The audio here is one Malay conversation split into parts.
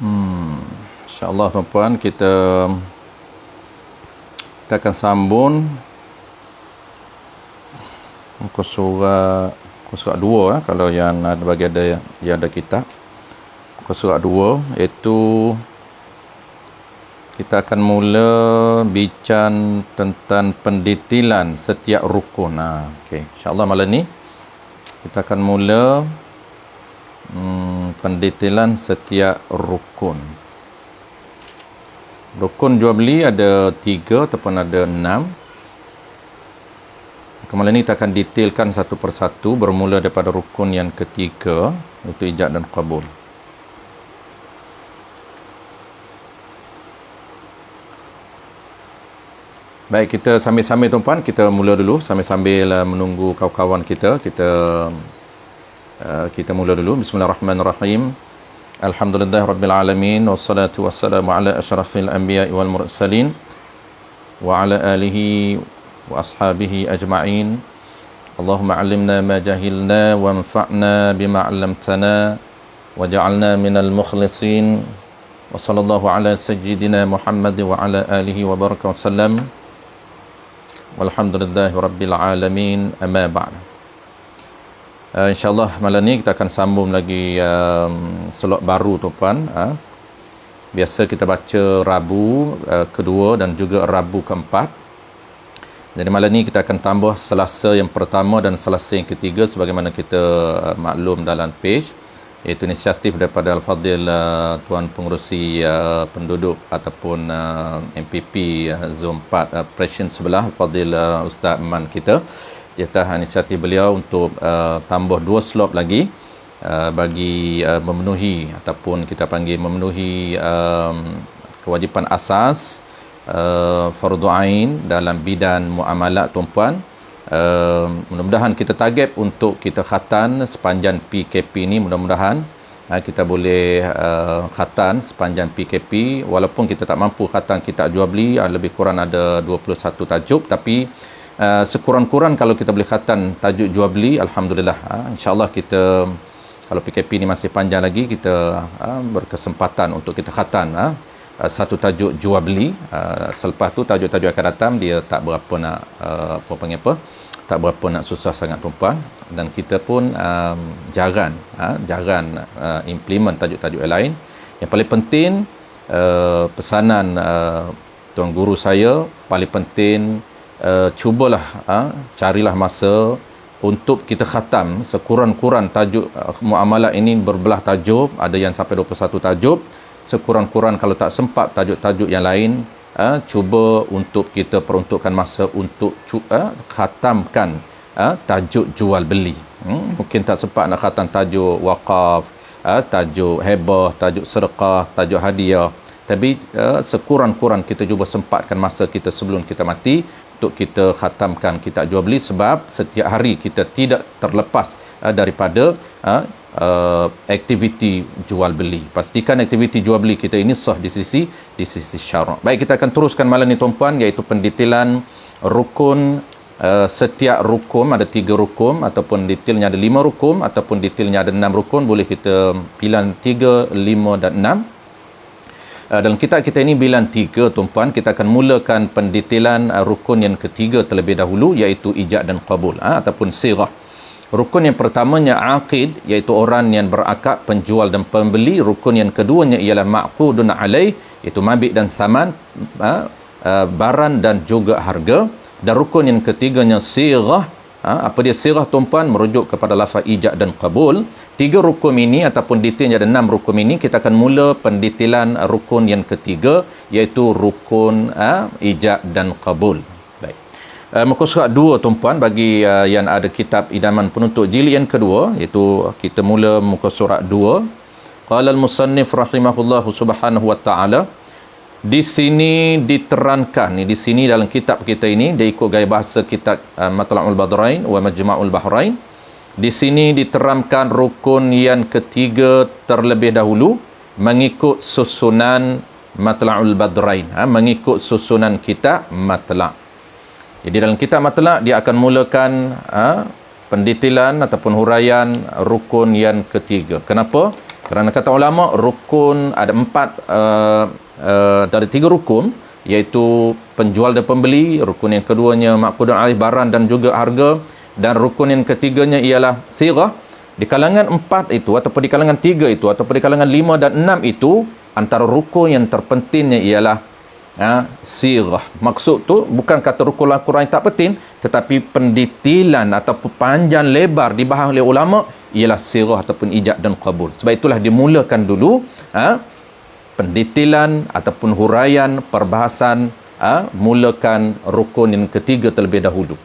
Hmm, InsyaAllah tuan-puan, kita akan sambung muka surat 2 kalau yang ada bagi ada yang ada kitab. Muka surat 2 iaitu kita akan mula bincang tentang pendetailan setiap rukun. Okey, insya-Allah malam ni kita akan mula pendetailan setiap rukun. Rukun jual beli ada 3 ataupun ada 6. Malam ni kita akan detailkan satu persatu bermula daripada rukun yang ketiga iaitu ijab dan qabul. Baik, kita sambil-sambil tuan-puan, kita mula dulu sambil-sambil menunggu kawan-kawan kita mula dulu. Bismillahirrahmanirrahim. Alhamdulillahirabbil alamin wassalatu wassalamu ala asyrafil anbiya'i wal mursalin wa ala alihi wa ashabihi ajma'in. Allahumma 'allimna ma jahilna wanfa'na bima 'allamtana waj'alna minal mukhlisin. Wa sallallahu ala sayyidina Muhammad wa ala alihi wa baraka wasallam. Walhamdulillahirabbil alamin. Amma ba'd. InsyaAllah malam ni kita akan sambung lagi slot baru tuan-puan. Biasa kita baca Rabu kedua dan juga Rabu keempat. Jadi malam ni kita akan tambah Selasa yang pertama dan Selasa yang ketiga sebagaimana kita maklum dalam page, iaitu inisiatif daripada Al-Fadhil Tuan Pengerusi Penduduk ataupun MPP Zon 4 Presiden sebelah Al-Fadhil Ustaz Man kita. Iaitu inisiatif beliau untuk tambah 2 slot lagi bagi memenuhi ataupun kita panggil memenuhi kewajipan asas fardu ain dalam bidang muamalat tuan-puan. Mudah-mudahan kita target untuk kita khatan sepanjang PKP ni, mudah-mudahan kita boleh khatan sepanjang PKP walaupun kita tak mampu khatan kitab jual beli, lebih kurang ada 21 tajuk, tapi sekurang-kurang kalau kita boleh khatan tajuk jual beli, alhamdulillah. InsyaAllah kita kalau PKP ni masih panjang lagi, kita berkesempatan untuk kita khatan satu tajuk jual beli. Selepas tu tajuk-tajuk akan datang dia tak berapa nak tak berapa nak susah sangat tuan-puan, dan kita pun jarang implement tajuk-tajuk yang lain. Yang paling penting pesanan tuan guru saya paling penting, cubalah carilah masa untuk kita khatam sekurang-kurang tajuk muamalah ini berbelah tajuk, ada yang sampai 21 tajuk. Sekurang-kurang kalau tak sempat tajuk-tajuk yang lain, cuba untuk kita peruntukkan masa untuk khatamkan tajuk jual beli. Mungkin tak sempat nak khatam tajuk waqaf, tajuk hebah, tajuk sedekah, tajuk hadiah, tapi sekurang-kurang kita cuba sempatkan masa kita sebelum kita mati untuk kita khatamkan kitab jual beli, sebab setiap hari kita tidak terlepas daripada aktiviti jual beli. Pastikan aktiviti jual beli kita ini sah di sisi syarak. Baik, kita akan teruskan malam ni tuan-puan, iaitu pendetailan rukun. Setiap rukun ada 3 rukun ataupun detailnya ada 5 rukun ataupun detailnya ada 6 rukun. Boleh kita bilang 3, 5 dan 6. Dalam kitab kita ini bilang 3 tuan-puan. Kita akan mulakan pendetailan rukun yang ketiga terlebih dahulu, iaitu ijab dan qabul ataupun sirah. Rukun yang pertamanya aqid, iaitu orang yang berakad, penjual dan pembeli. Rukun yang keduanya ialah ma'qudun alaih, iaitu mabit dan saman, barang dan juga harga. Dan rukun yang ketiganya sirah. Apa dia sirah tuan-puan? Merujuk kepada lafaz ijab dan qabul. 3 rukun ini ataupun detailnya ada 6 rukun ini. Kita akan mula pendetailan rukun yang ketiga, iaitu rukun ijab dan qabul. Baik. Muka surat 2 tuan-puan, bagi yang ada kitab Idaman Penuntut jilid yang kedua, iaitu kita mula muka surat 2. Qala al-musannif rahimahullahu subhanahu wa ta'ala. Di sini diterangkan, di sini dalam kitab kita ini dia ikut gaya bahasa kitab Matla'ul Badrain wa Majma'ul Bahrain. Di sini diterangkan rukun yang ketiga terlebih dahulu mengikut susunan Matla'ul Badrain, mengikut susunan kitab Matla'. Jadi dalam kitab Matla' dia akan mulakan pendetailan ataupun huraian rukun yang ketiga. Kenapa? Kerana kata ulama, rukun ada 4 dari 3 rukun, iaitu penjual dan pembeli, rukun yang keduanya maqdun alaih barang dan juga harga, dan rukun yang ketiganya ialah sirah. Di kalangan 4 itu ataupun di kalangan 3 itu ataupun di kalangan 5 dan 6 itu, antara rukun yang terpentingnya ialah sirah. Maksud tu bukan kata rukun Al-Quran yang tak penting, tetapi pendetilan ataupun panjang lebar dibahas oleh ulama ialah sirah ataupun ijab dan qabul. Sebab itulah dimulakan dulu pendetilan ataupun huraian perbahasan, mulakan rukun yang ketiga terlebih dahulu.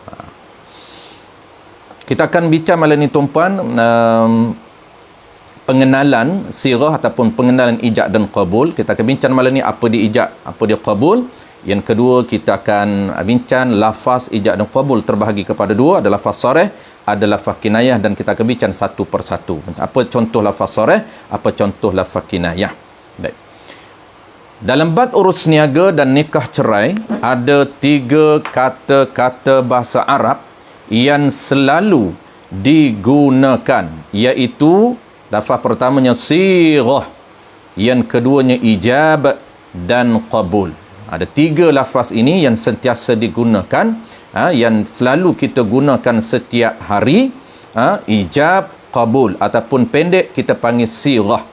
Kita akan bincang malam ni tuan-puan, pengenalan sirah ataupun pengenalan ijab dan qabul. Kita akan bincang malam ni apa dia ijab, apa dia qabul. Yang kedua, kita akan bincang lafaz ijab dan qabul terbahagi kepada 2, ada lafaz sarih, ada lafaz kinayah, dan kita akan bincang satu persatu. Apa contoh lafaz sarih, apa contoh lafaz kinayah. Baik. Dalam bab urus niaga dan nikah cerai, ada 3 kata-kata bahasa Arab yang selalu digunakan, iaitu lafaz pertamanya sirah, yang keduanya ijab dan qabul. Ada 3 lafaz ini yang sentiasa digunakan, yang selalu kita gunakan setiap hari, ijab, qabul, ataupun pendek kita panggil sirah.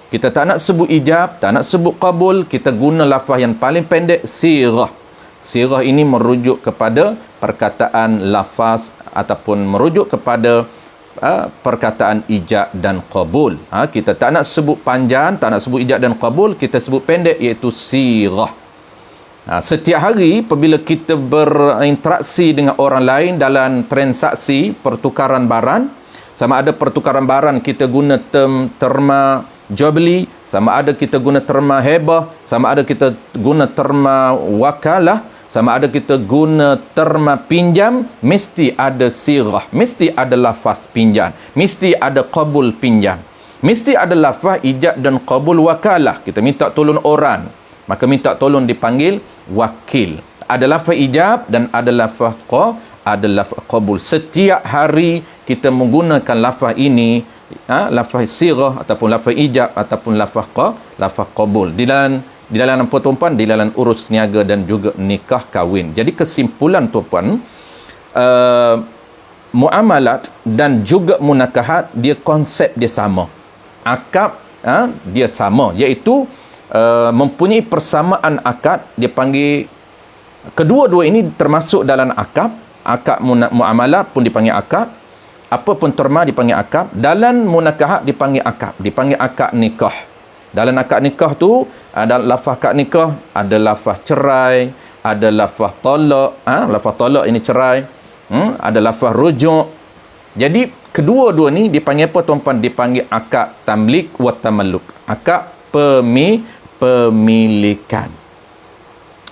Kita tak nak sebut ijab, tak nak sebut qabul, kita guna lafaz yang paling pendek, sirah. Sirah ini merujuk kepada perkataan lafaz ataupun merujuk kepada perkataan ijab dan qabul. Kita tak nak sebut panjang, tak nak sebut ijab dan qabul, kita sebut pendek, iaitu sirah. Setiap hari apabila kita berinteraksi dengan orang lain dalam transaksi pertukaran barang, sama ada pertukaran barang kita guna terma jual beli, sama ada kita guna terma hebah, sama ada kita guna terma wakalah, sama ada kita guna terma pinjam, mesti ada sirah, mesti ada lafaz pinjam, mesti ada qabul pinjam, mesti ada lafaz ijab dan qabul wakalah. Kita minta tolong orang, maka minta tolong dipanggil wakil. Ada lafaz ijab dan ada lafaz qabul. Setiap hari kita menggunakan lafaz ini, lafaz sirah ataupun lafaz ijab ataupun lafaz qabul di dalam apa tuan-puan, di dalam urus niaga dan juga nikah kahwin. Jadi kesimpulan tuan-puan, muamalat dan juga munakahat, dia konsep dia sama, akad dia sama, iaitu mempunyai persamaan akad. Dia panggil kedua-dua ini termasuk dalam akad muamalah pun dipanggil akad, apa pun terma dipanggil akad. Dalam munakahat dipanggil akad nikah. Dalam akad nikah tu ada lafaz akad nikah, ada lafaz cerai, ada lafaz talak, lafaz talak ini cerai, ada lafaz rujuk. Jadi kedua-dua ni dipanggil apa tuan-puan? Dipanggil akad tamlik wa tamalluk, akad pemilikan.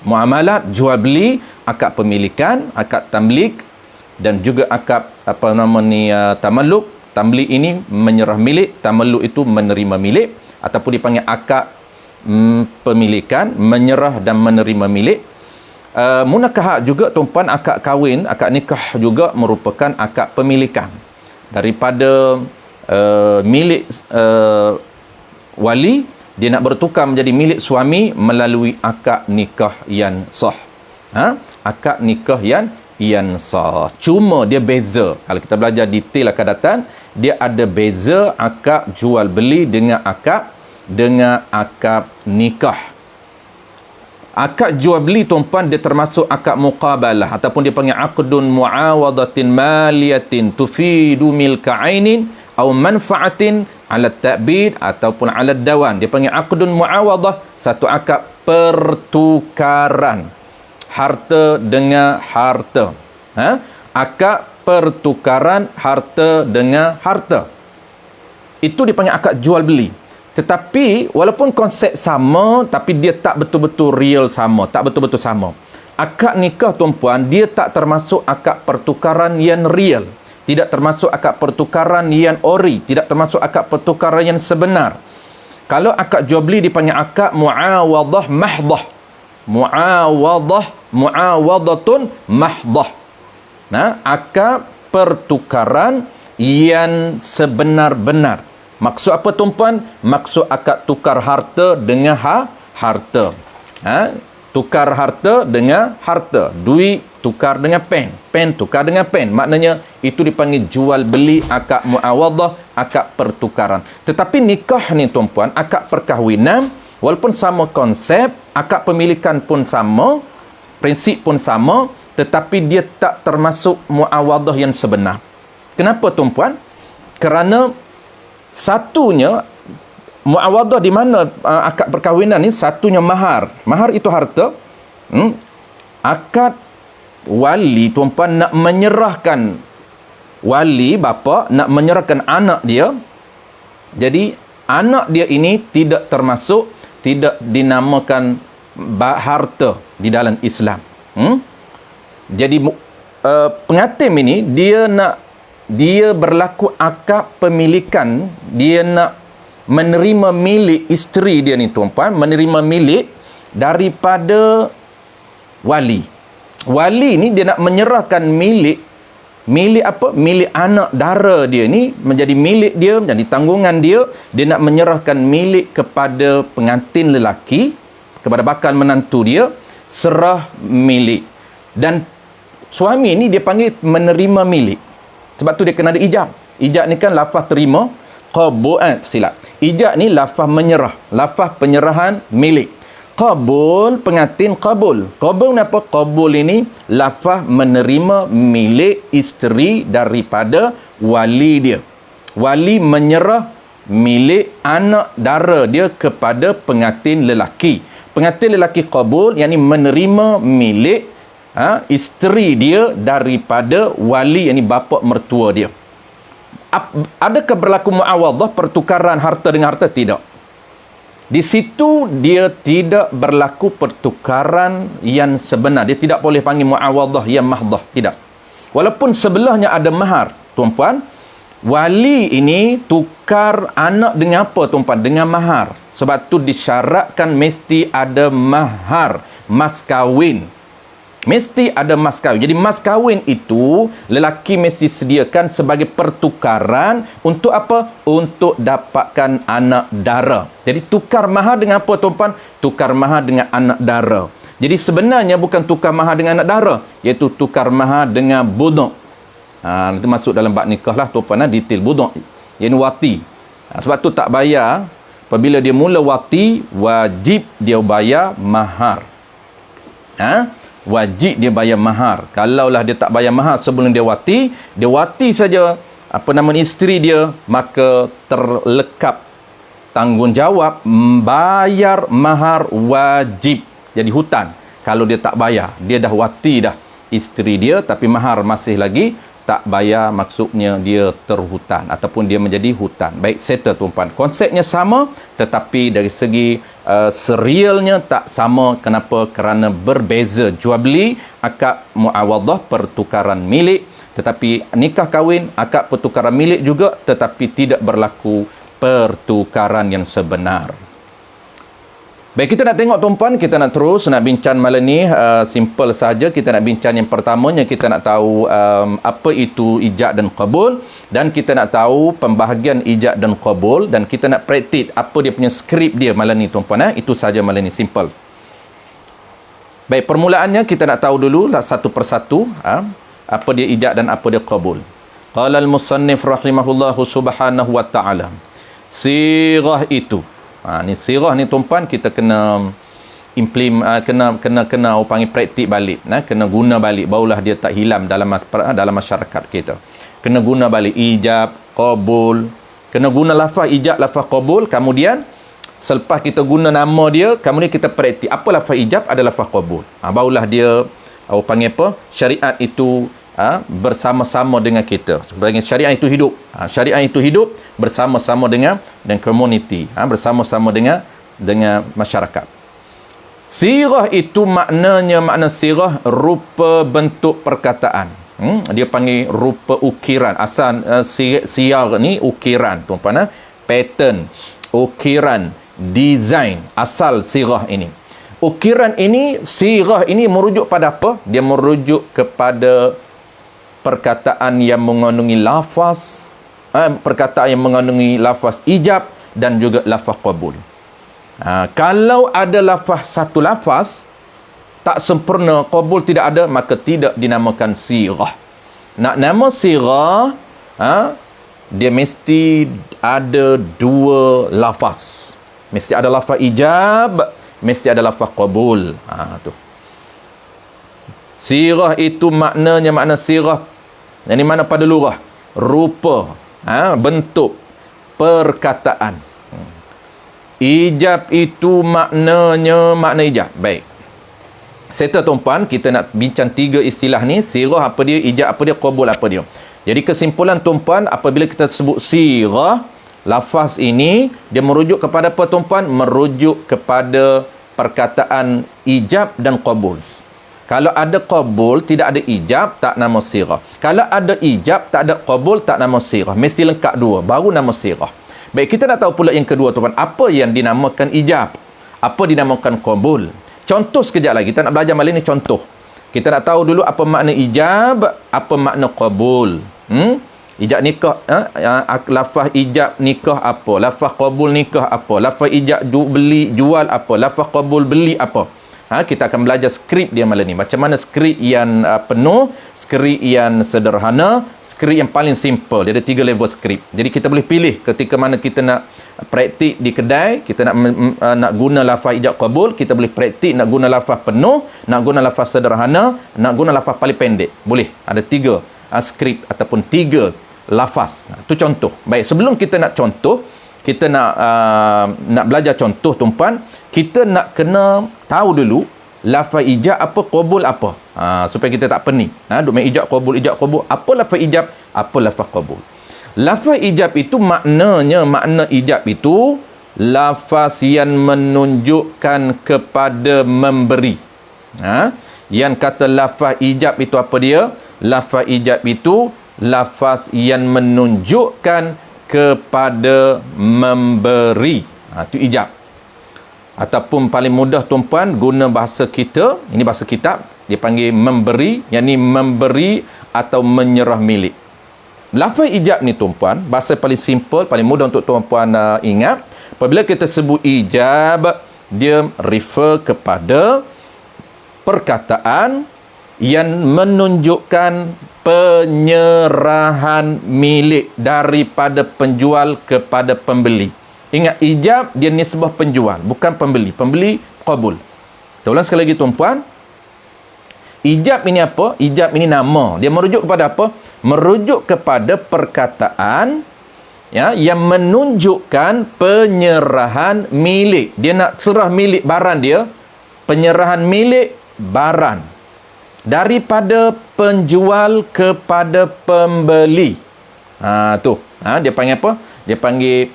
Muamalat jual beli, akad pemilikan, akad tamlik, dan juga akad tamalluk. Tamlik ini menyerah milik, tamalluk itu menerima milik, ataupun dipanggil akad pemilikan, menyerah dan menerima milik. Munakahat juga tuan-puan, akad kahwin, akad nikah juga merupakan akad pemilikan. Daripada milik wali, dia nak bertukar menjadi milik suami melalui akad nikah yang sah. Akad nikah yang sah. Cuma dia beza. Kalau kita belajar detail akan datang, dia ada beza akad jual beli dengan akad nikah. Akad jual beli tuan-puan, dia termasuk akad muqabalah ataupun dia panggil aqdun muawadatin maliyatin tufidu milka ainin atau manfaatin ala ta'bid ataupun ala dawan. Dia panggil aqdun muawadah, satu akad pertukaran harta dengan harta. Akad pertukaran harta dengan harta. Itu dipanggil akad jual beli. Tetapi walaupun konsep sama, tapi dia tak betul-betul real sama, tak betul-betul sama. Akad nikah tuan-puan, dia tak termasuk akad pertukaran yang real, tidak termasuk akad pertukaran yang ori, tidak termasuk akad pertukaran yang sebenar. Kalau akad jual beli dipanggil akad muawadah mahdah. Muawadatun mahdah. Akad pertukaran yang sebenar-benar. Maksud apa tuan-puan? Maksud akad tukar harta dengan harta. Tukar harta dengan harta. Duit tukar dengan pen. Pen tukar dengan pen. Maknanya itu dipanggil jual beli, akad muawadah, akad pertukaran. Tetapi nikah ni tuan-puan, akad perkahwinan, walaupun sama konsep, akad pemilikan pun sama, prinsip pun sama, tetapi dia tak termasuk muawadah yang sebenar. Kenapa tuan-puan? Kerana satunya muawadah di mana akad perkahwinan ni, satunya mahar. Mahar itu harta. Akad wali tuan-puan nak menyerahkan, wali bapa nak menyerahkan anak dia. Jadi anak dia ini tidak termasuk, tidak dinamakan harta di dalam Islam. Jadi pengantin ini dia berlaku akad pemilikan, dia nak menerima milik isteri dia ni tuan-puan, menerima milik daripada wali. Wali ni dia nak menyerahkan milik apa? Milik anak dara dia ni menjadi milik dia, menjadi tanggungan dia. Dia nak menyerahkan milik kepada pengantin lelaki, kepada bakal menantu dia, serah milik. Dan suami ni dia panggil menerima milik. Sebab tu dia kena ada ijab. Ijab ni kan lafaz terima, qabul, silap. Ijab ni lafaz menyerah, lafaz penyerahan milik. Qabul, pengantin qabul. Qabul ni apa? Qabul ini lafaz menerima milik isteri daripada wali dia. Wali menyerah milik anak dara dia kepada pengantin lelaki. Pengantin lelaki qabul, yakni menerima milik isteri dia daripada wali, yakni bapa mertua dia. Adakah berlaku muawadah, pertukaran harta dengan harta? Tidak. Di situ dia tidak berlaku pertukaran yang sebenar. Dia tidak boleh panggil muawadah yang mahdah. Tidak. Walaupun sebelahnya ada mahar, tuan-puan, wali ini tukar anak dengan apa, tuan-puan? Dengan mahar. Sebab tu disyaratkan mesti ada mahar, mas kahwin. Mesti ada mas kahwin. Jadi mas kahwin itu lelaki mesti sediakan sebagai pertukaran untuk apa? Untuk dapatkan anak dara. Jadi tukar mahar dengan apa, tuan-puan? Tukar mahar dengan anak dara. Jadi sebenarnya bukan tukar mahar dengan anak dara, iaitu tukar mahar dengan budak. Nanti masuk dalam bab nikah lah, tuan-puan, detail budak. Yang wati. Sebab tu tak bayar. Apabila dia mula wati, wajib dia bayar mahar. Wajib dia bayar mahar. Kalaulah dia tak bayar mahar sebelum dia wati saja isteri dia, maka terlekap tanggungjawab bayar mahar wajib. Jadi hutang. Kalau dia tak bayar, dia dah wati dah isteri dia, tapi mahar masih lagi tak bayar, maksudnya dia terhutang ataupun dia menjadi hutang. Baik, settle tuan-puan. Konsepnya sama, tetapi dari segi serialnya tak sama. Kenapa? Kerana berbeza. Jual beli, akad muawadah, pertukaran milik. Tetapi nikah kahwin, akad pertukaran milik juga, tetapi tidak berlaku pertukaran yang sebenar. Baik, kita nak tengok tuan-puan, kita nak terus nak bincang malam ni. Simple saja, kita nak bincang yang pertamanya, kita nak tahu apa itu ijab dan qabul, dan kita nak tahu pembahagian ijab dan qabul, dan kita nak praktik apa dia punya skrip dia malam ni tuan-puan. Itu saja malam ni, simple. Baik, permulaannya kita nak tahu dulu satu persatu apa dia ijab dan apa dia qabul. Qala al-musannif rahimahullahu subhanahu wa ta'ala, sirah itu, ni sirah ni tuan-puan, kita kena kena orang panggil praktik balik, kena guna balik, barulah dia tak hilang dalam masyarakat kita. Kena guna balik ijab, qabul, kena guna lafaz ijab, lafaz qabul. Kemudian selepas kita guna nama dia, kemudian kita praktik apa lafaz ijab, ada lafaz qabul. Barulah dia orang panggil apa? Syariat itu bersama-sama dengan kita. Sebagai syariat itu hidup. Syariat itu hidup bersama-sama dengan komuniti, bersama-sama dengan masyarakat. Sirah itu makna sirah rupa bentuk perkataan. Dia panggil rupa ukiran. Asal siyar ni ukiran, tuan-tuan, pattern, ukiran, design, asal sirah ini. Ukiran ini, sirah ini merujuk pada apa? Dia merujuk kepada perkataan yang mengandungi lafaz perkataan yang mengandungi lafaz ijab dan juga lafaz qabul. Kalau ada lafaz satu lafaz tak sempurna, qabul tidak ada, maka tidak dinamakan sirah. Nak nama sirah, dia mesti ada dua lafaz. Mesti ada lafaz ijab, mesti ada lafaz qabul. Tu. Sirah itu maknanya makna sirah. Yang mana pada lurah, rupa, bentuk, perkataan. Ijab itu maknanya makna ijab. Baik. Settle tuan-puan, kita nak bincang tiga istilah ni. Sirah apa dia, ijab apa dia, qabul apa dia. Jadi kesimpulan tuan-puan, apabila kita sebut sirah, lafaz ini dia merujuk kepada apa tuan-puan? Merujuk kepada perkataan ijab dan qabul. Kalau ada qabul, tidak ada ijab, tak nama sirah. Kalau ada ijab, tak ada qabul, tak nama sirah. Mesti lengkap dua, baru nama sirah. Baik, kita nak tahu pula yang kedua tuan-puan, apa yang dinamakan ijab, apa dinamakan qabul. Contoh sekejap lagi, kita nak belajar malam ni contoh. Kita nak tahu dulu apa makna ijab, apa makna qabul. Ijab nikah, lafaz ijab nikah apa, lafaz qabul nikah apa, lafaz ijab beli jual apa, lafaz qabul beli apa. Kita akan belajar skrip dia malam ni. Macam mana skrip yang penuh, skrip yang sederhana, skrip yang paling simple. Dia ada 3 level skrip. Jadi kita boleh pilih ketika mana kita nak praktik di kedai, kita nak guna lafaz ijab qabul, kita boleh praktik nak guna lafaz penuh, nak guna lafaz sederhana, nak guna lafaz paling pendek. Boleh. Ada 3 skrip ataupun 3 lafaz. Itu contoh. Baik, sebelum kita nak contoh, kita nak belajar contoh tuan-puan, kita nak kena tahu dulu lafaz ijab apa, qabul apa. Supaya kita tak pening. Duk main ijab qabul, apa lafaz ijab, apa lafaz qabul. Lafaz ijab itu maknanya, makna ijab itu lafaz yang menunjukkan kepada memberi. Yang kata lafaz ijab itu apa dia? Lafaz ijab itu lafaz yang menunjukkan kepada memberi. Itu ijab. Ataupun paling mudah tuan-puan, guna bahasa kita, ini bahasa kitab, dia panggil memberi, yakni memberi atau menyerah milik. Lafaz ijab ni tuan-puan, bahasa paling simple, paling mudah untuk tuan-puan ingat. Apabila kita sebut ijab, dia refer kepada perkataan yang menunjukkan penyerahan milik daripada penjual kepada pembeli. Ingat, ijab dia nisbah penjual, bukan pembeli. Pembeli qabul. Kita ulang sekali lagi tuan-puan. Ijab ini apa? Ijab ini nama. Dia merujuk kepada apa? Merujuk kepada perkataan yang menunjukkan penyerahan milik. Dia nak serah milik barang dia. Penyerahan milik barang daripada penjual kepada pembeli. Dia panggil apa? Dia panggil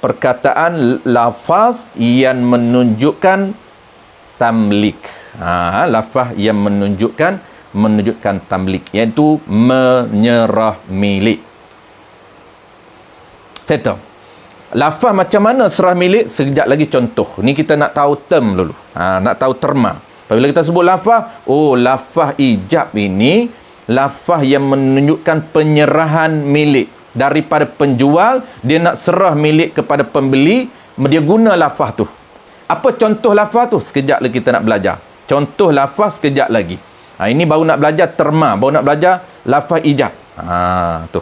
perkataan lafaz yang menunjukkan tamlik. Lafaz yang menunjukkan tamlik, iaitu menyerah milik. Settle. Lafaz macam mana serah milik? Sekejap lagi contoh. Ni kita nak tahu term dulu. Nak tahu terma. Apabila kita sebut lafaz, lafaz ijab ini lafaz yang menunjukkan penyerahan milik daripada penjual, dia nak serah milik kepada pembeli, dia guna lafaz tu. Apa contoh lafaz tu? Sekejap lagi kita nak belajar. Contoh lafaz sekejap lagi. Ini baru nak belajar terma, baru nak belajar lafaz ijab. Tu.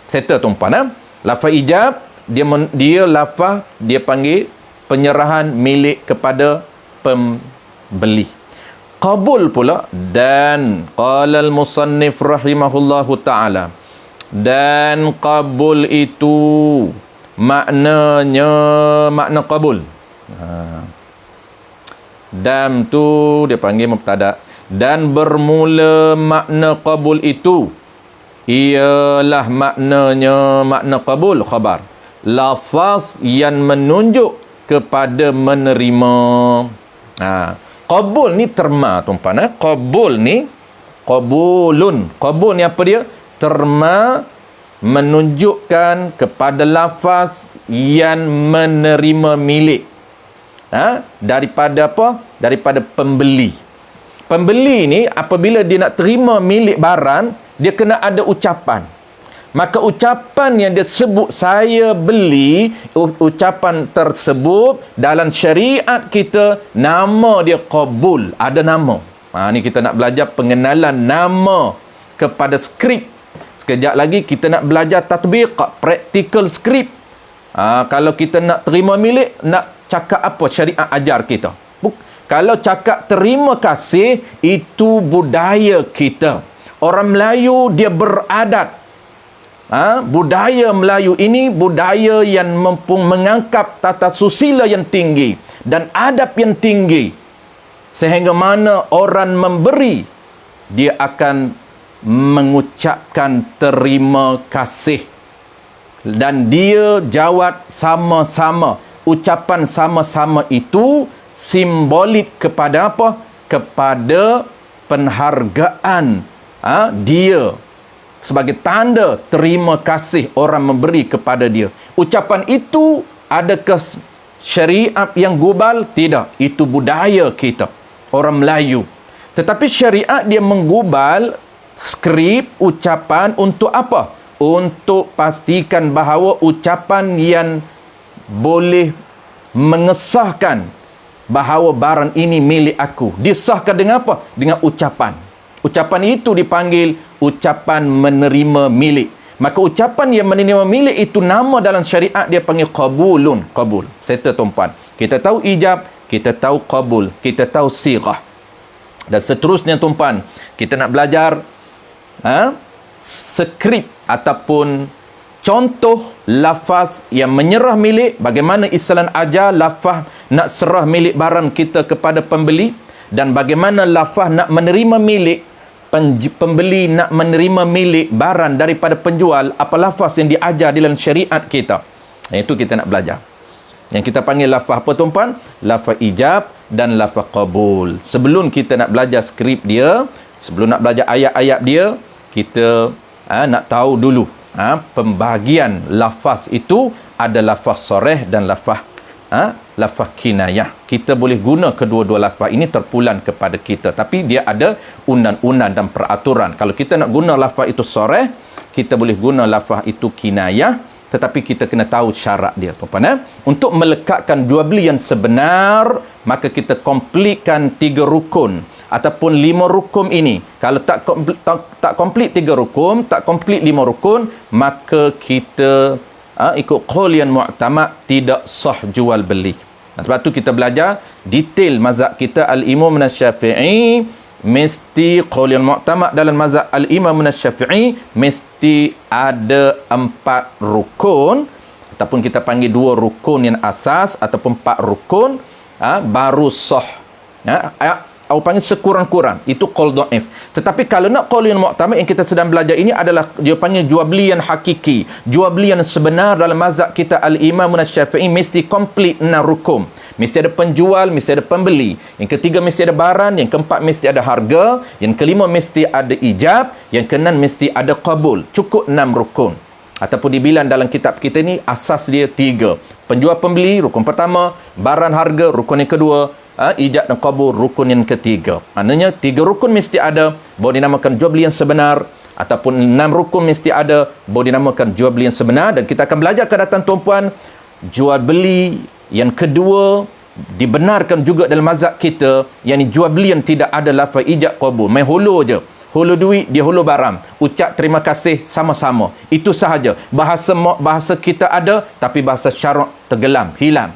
Settle tuan-puan. Lafaz ijab, dia lafaz, dia panggil penyerahan milik kepada pembeli. Qabul pula, dan qala al-musannif rahimahullahu ta'ala, dan qabul itu maknanya makna qabul. Dan tu dia panggil mubtada. Dan bermula makna qabul itu ialah maknanya makna qabul, khabar, lafaz yang menunjuk kepada menerima. Qabul ni terma tuan-puan. Qabul ni, qabulun. Qabul ni apa dia? Terma menunjukkan kepada lafaz yang menerima milik. Daripada apa? Daripada pembeli. Pembeli ni apabila dia nak terima milik barang, dia kena ada ucapan. Maka ucapan yang dia sebut saya beli, ucapan tersebut dalam syariat kita nama dia qabul, ada nama. Ni kita nak belajar pengenalan nama kepada skrip. Sekejap lagi kita nak belajar tatbiq, practical script. Kalau kita nak terima milik, nak cakap apa syariat ajar kita. Kalau cakap terima kasih, itu budaya kita. Orang Melayu dia beradat. Budaya Melayu ini budaya yang mengangkat tata susila yang tinggi dan adab yang tinggi, sehingga mana orang memberi dia akan mengucapkan terima kasih dan dia jawab sama-sama. Ucapan sama-sama itu simbolik kepada apa? Kepada penghargaan dia, sebagai tanda terima kasih orang memberi kepada dia. Ucapan itu adakah syariat yang gubal? Tidak. Itu budaya kita, orang Melayu. Tetapi syariat dia menggubal skrip ucapan untuk apa? Untuk pastikan bahawa ucapan yang boleh mengesahkan bahawa barang ini milik aku. Disahkan dengan apa? Dengan ucapan. Ucapan itu dipanggil ucapan menerima milik. Maka ucapan yang menerima milik itu nama dalam syariat dia panggil qabulun. Qabul. Settle tuan-puan. Kita tahu ijab, kita tahu qabul, kita tahu sighah. Dan seterusnya tuan-puan, kita nak belajar skrip ataupun contoh lafaz yang menyerah milik. Bagaimana Islam ajar lafaz nak serah milik barang kita kepada pembeli, dan bagaimana lafaz nak menerima milik, pembeli nak menerima milik barang daripada penjual, apa lafaz yang diajar dalam syariat kita. Itu kita nak belajar. Yang kita panggil lafaz apa tuan-puan? Lafaz ijab dan lafaz qabul. Sebelum kita nak belajar skrip dia, sebelum nak belajar ayat-ayat dia, kita nak tahu dulu pembahagian lafaz itu ada lafaz sarih dan lafaz kinayah. Kita boleh guna kedua-dua lafaz ini terpulang kepada kita, tapi dia ada undang-undang dan peraturan. Kalau kita nak guna lafaz itu sarih, kita boleh guna lafaz itu kinayah, tetapi kita kena tahu syarat dia tuan-puan. Untuk melekatkan jual beli yang sebenar, maka kita komplitkan 3 rukun ataupun 5 rukun ini. Kalau tak komplit 3 rukun, tak komplit 5 rukun, maka kita ikut qaul yang mu'tamad, tidak sah jual beli. Sebab tu kita belajar detail mazhab kita al-Imam Asy-Syafi'i, mesti qaul yang mu'tamad dalam mazhab al-Imam Asy-Syafi'i mesti ada 4 rukun, ataupun kita panggil 2 rukun yang asas ataupun 4 rukun baru sah. Aku panggil sekurang-kurang, itu qaul dhaif. Tetapi kalau nak qaul yang mu'tamad yang kita sedang belajar ini adalah dia panggil jual beli yang hakiki, jual beli yang sebenar dalam mazhab kita al-Imam Asy-Syafi'i mesti komplit 6 rukun. Mesti ada penjual, mesti ada pembeli. Yang ketiga mesti ada barang, yang keempat mesti ada harga, yang kelima mesti ada ijab, yang keenam mesti ada qabul. Cukup 6 rukun. Ataupun dibilang dalam kitab kita ni asas dia 3. Penjual pembeli rukun pertama, barang harga rukun yang kedua, ijab dan qabul rukun yang ketiga. Maknanya 3 rukun mesti ada, baru dinamakan jual beli yang sebenar, ataupun 6 rukun mesti ada, baru dinamakan jual beli yang sebenar. Dan kita akan belajar ke datang tuan-puan, jual beli yang kedua dibenarkan juga dalam mazhab kita, yakni jual beli yang tidak ada lafaz ijab qabul, main hulu je. Hulu duit, dia hulu barang. Ucap terima kasih sama-sama. Itu sahaja. Bahasa kita ada, tapi bahasa syarak tergelam, hilang.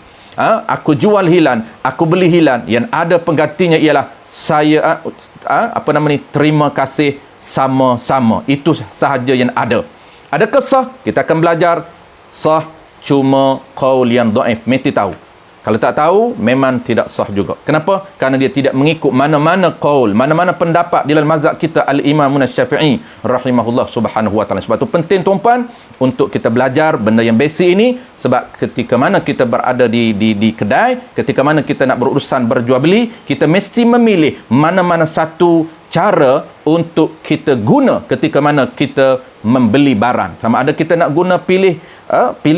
Aku jual hilang, aku beli hilang. Yang ada penggantinya ialah saya terima kasih sama-sama. Itu sahaja yang ada. Adakah sah? Kita akan belajar sah, cuma qaul yang dhaif. Mesti tahu. Kalau tak tahu, memang tidak sah juga. Kenapa? Kerana dia tidak mengikut mana-mana qaul, mana-mana pendapat di dalam mazhab kita al-Imam Asy-Syafi'i rahimahullah subhanahu wa ta'ala. Sebab tu penting tuan-puan untuk kita belajar benda yang basic ini, sebab ketika mana kita berada di kedai, ketika mana kita nak berurusan berjual beli, kita mesti memilih mana-mana satu cara untuk kita guna ketika mana kita membeli barang. Sama ada kita nak guna pilih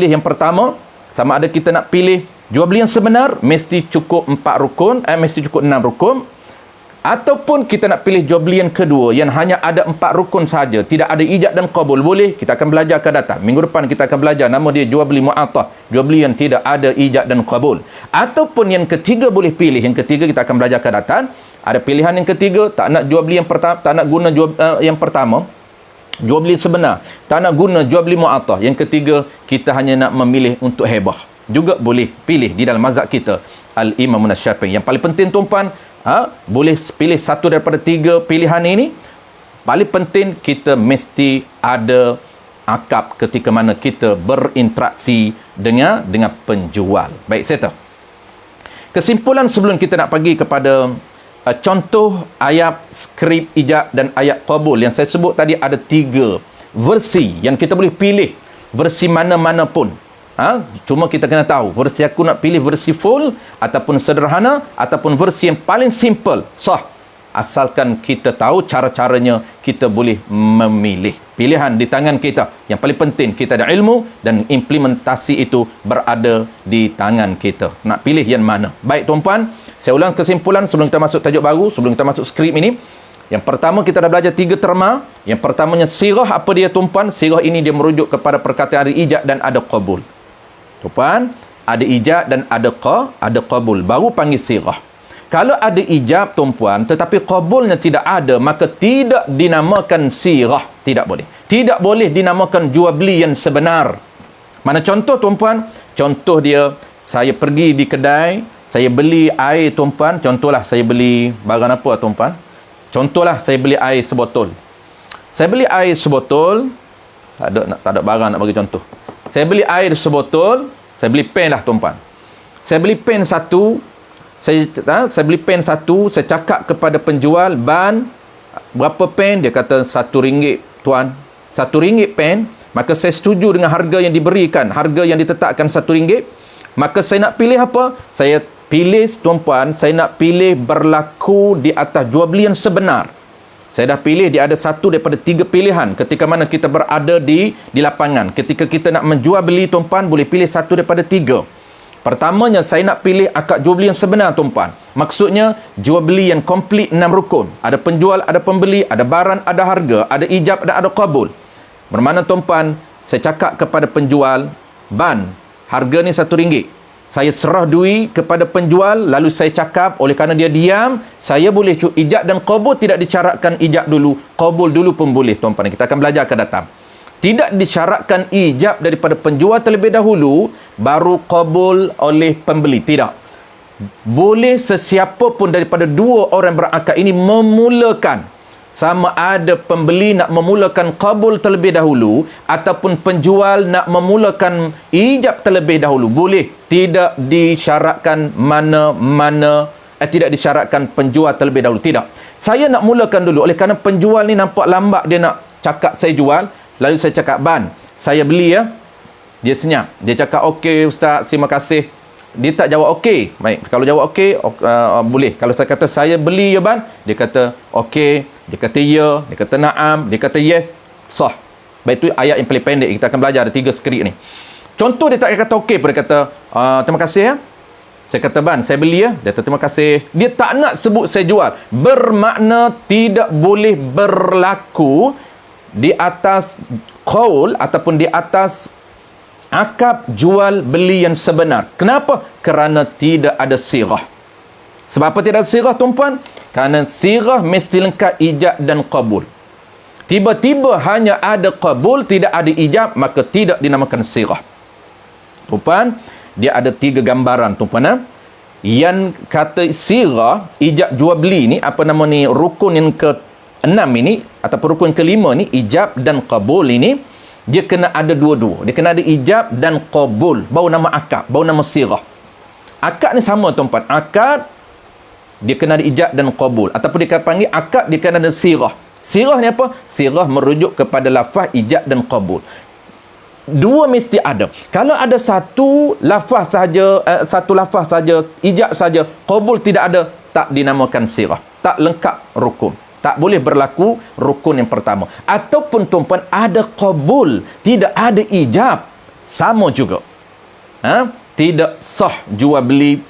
yang pertama, sama ada kita nak pilih jual beli yang sebenar, mesti cukup 4 rukun, mesti cukup 6 rukun. Ataupun kita nak pilih jual beli yang kedua yang hanya ada 4 rukun saja, tidak ada ijab dan qabul, boleh. Kita akan belajar akan datang. Minggu depan kita akan belajar, nama dia jual beli mu'attah, jual beli yang tidak ada ijab dan qabul. Ataupun yang ketiga boleh pilih. Yang ketiga kita akan belajar akan datang. Ada pilihan yang ketiga, tak nak jual beli yang pertama, tak nak guna yang pertama, jual beli sebenar, tak nak guna jual beli mu'attah. Yang ketiga, kita hanya nak memilih untuk hebah. Juga boleh pilih di dalam mazhab kita Al-Imam Syafi'i. Yang paling penting tuan-puan, boleh pilih satu daripada 3 pilihan ini. Paling penting kita mesti ada akad ketika mana kita berinteraksi dengan penjual. Baik, saya tahu. Kesimpulan sebelum kita nak pergi kepada contoh ayat skrip ijab dan ayat qabul yang saya sebut tadi, ada 3 versi yang kita boleh pilih, versi mana-mana pun. Cuma kita kena tahu versi aku nak pilih versi full ataupun sederhana ataupun versi yang paling simple, sah. Asalkan kita tahu cara-caranya, kita boleh memilih. Pilihan di tangan kita. Yang paling penting kita ada ilmu dan implementasi itu berada di tangan kita. Nak pilih yang mana? Baik tuan-puan, saya ulang kesimpulan sebelum kita masuk tajuk baru, sebelum kita masuk skrip ini. Yang pertama kita dah belajar 3 terma. Yang pertamanya sirah. Apa dia tuan-puan? Sirah ini dia merujuk kepada perkataan ada ijab dan ada qabul. Tuan, ada ijab dan ada qabul, baru panggil sirah. Kalau ada ijab tuan-puan tetapi qabulnya tidak ada, maka tidak dinamakan sirah. Tidak boleh. Tidak boleh dinamakan jual beli yang sebenar. Mana contoh tuan-puan? Contoh dia, saya pergi di kedai, saya beli air tuan-puan. Contohlah saya beli barang apa tuan-puan? Contohlah saya beli air sebotol. Saya beli air sebotol, tak ada barang nak bagi contoh. Saya beli air sebotol, saya beli pen lah tuan-puan. Saya beli pen satu, saya beli pen satu, saya cakap kepada penjual, ban, berapa pen? Dia kata RM1 tuan. RM1 pen, maka saya setuju dengan harga yang diberikan, harga yang ditetapkan RM1. Maka saya nak pilih apa? Saya pilih tuan-puan, saya nak pilih berlaku di atas jual beli yang sebenar. Saya dah pilih, dia ada satu daripada 3 pilihan ketika mana kita berada di lapangan. Ketika kita nak menjual beli tuan-puan, boleh pilih satu daripada 3. Pertamanya, saya nak pilih akad jual beli yang sebenar tuan-puan. Maksudnya, jual beli yang komplit 6 rukun. Ada penjual, ada pembeli, ada barang, ada harga, ada ijab dan ada qabul. Bermakna tuan-puan, saya cakap kepada penjual, ban, harga ni RM1. Saya serah duit kepada penjual, lalu saya cakap, oleh kerana dia diam, saya boleh ijab dan qabul, tidak disyaratkan ijab dulu, qabul dulu pun boleh tuan-puan. Kita akan belajar akan datang. Tidak disyaratkan ijab daripada penjual terlebih dahulu, baru qabul oleh pembeli. Tidak. Boleh sesiapa pun daripada 2 orang berakad ini memulakan. Sama ada pembeli nak memulakan qabul terlebih dahulu ataupun penjual nak memulakan ijab terlebih dahulu. Boleh. Tidak disyaratkan tidak disyaratkan penjual terlebih dahulu. Tidak. Saya nak mulakan dulu. Oleh kerana penjual ni nampak lambat dia nak cakap saya jual. Lalu saya cakap, ban, saya beli ya. Dia senyap. Dia cakap, okey ustaz, terima kasih. Dia tak jawab okey. Baik, kalau jawab okey, boleh. Kalau saya kata saya beli ya ban, dia kata okey, dia kata ya, dia kata na'am, dia kata yes, sah. Baik, itu ayat yang paling pendek. Kita akan belajar ada 3 skrip ni. Contoh dia tak kata okey pun, dia kata terima kasih ya. Saya kata ban, saya beli ya. Dia kata terima kasih. Dia tak nak sebut saya jual. Bermakna tidak boleh berlaku di atas qaul ataupun di atas akad jual beli yang sebenar. Kenapa? Kerana tidak ada sirah. Sebab apa tidak ada sirah tuan-puan? Kerana sirah mesti lengkap ijab dan qabul. Tiba-tiba hanya ada qabul, tidak ada ijab, maka tidak dinamakan sirah. Tuan-puan, dia ada 3 gambaran tuan-puan. Yang kata sirah, ijab jual beli ni, apa nama ni, rukun yang ke-6 ini ataupun rukun ke-5 ni, ijab dan qabul ini, dia kena ada dua-dua. Dia kena ada ijab dan qabul. Baru nama akad, baru nama sirah. Akad ni sama tuan-puan. Akad dia kena ada ijab dan qabul. Ataupun dia panggil akad, dia kena ada sirah. Sirah ni apa? Sirah merujuk kepada lafaz ijab dan qabul. 2 mesti ada. Kalau ada satu lafaz saja, ijab saja, qabul tidak ada, tak dinamakan sirah. Tak lengkap rukun. Tak boleh berlaku rukun yang pertama. Ataupun tuan-puan ada qabul, tidak ada ijab, sama juga. Tidak sah jual beli,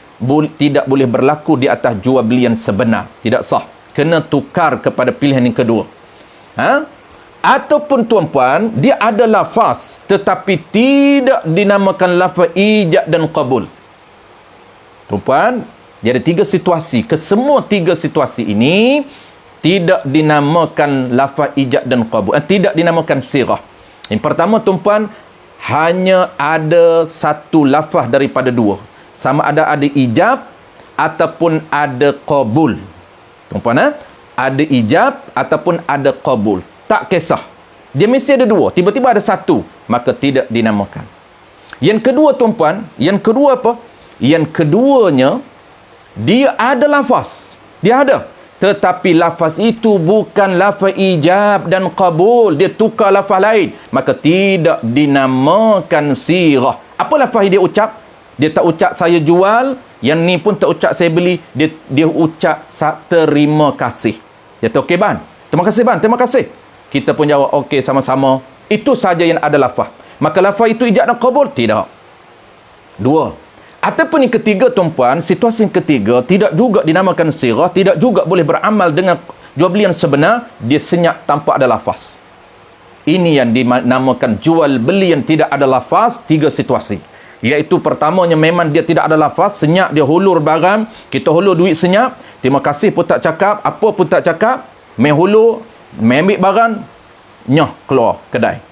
tidak boleh berlaku di atas jual beli yang sebenar. Tidak sah. kena tukar kepada pilihan yang kedua. Ataupun tuan-puan, dia ada lafaz tetapi tidak dinamakan lafaz ijab dan qabul. Tuan-puan, dia ada 3 situasi. Kesemua 3 situasi ini tidak dinamakan lafaz ijab dan qabul. Tidak dinamakan sirah. Yang pertama, tuan-puan, hanya ada satu lafaz daripada 2. Sama ada ijab ataupun ada qabul. Tuan-puan, ada ijab ataupun ada qabul. Tak kisah. Dia mesti ada 2. Tiba-tiba ada 1. Maka tidak dinamakan. Yang kedua, tuan-puan. Yang kedua apa? Yang keduanya, dia ada lafaz. Dia ada. Tetapi lafaz itu bukan lafaz ijab dan qabul. Dia tukar lafaz lain. Maka tidak dinamakan sirah. Apa lafaz dia ucap? Dia tak ucap saya jual. Yang ni pun tak ucap saya beli. Dia ucap terima kasih. Dia kata okey ban. Terima kasih ban. Terima kasih. Kita pun jawab, okey, sama-sama. Itu saja yang ada lafaz. Maka lafaz itu ijab dan qabul? Tidak. 2. Ataupun yang ketiga, tuan-puan, situasi yang ketiga, tidak juga dinamakan sirah, tidak juga boleh beramal dengan jual beli yang sebenar, dia senyap tanpa ada lafaz. Ini yang dinamakan jual beli yang tidak ada lafaz, 3 situasi. Iaitu pertamanya memang dia tidak ada lafaz, senyap, dia hulur barang, kita hulur duit senyap, terima kasih pun tak cakap, apa pun tak cakap, main hulur, ambil barang, nyah keluar kedai.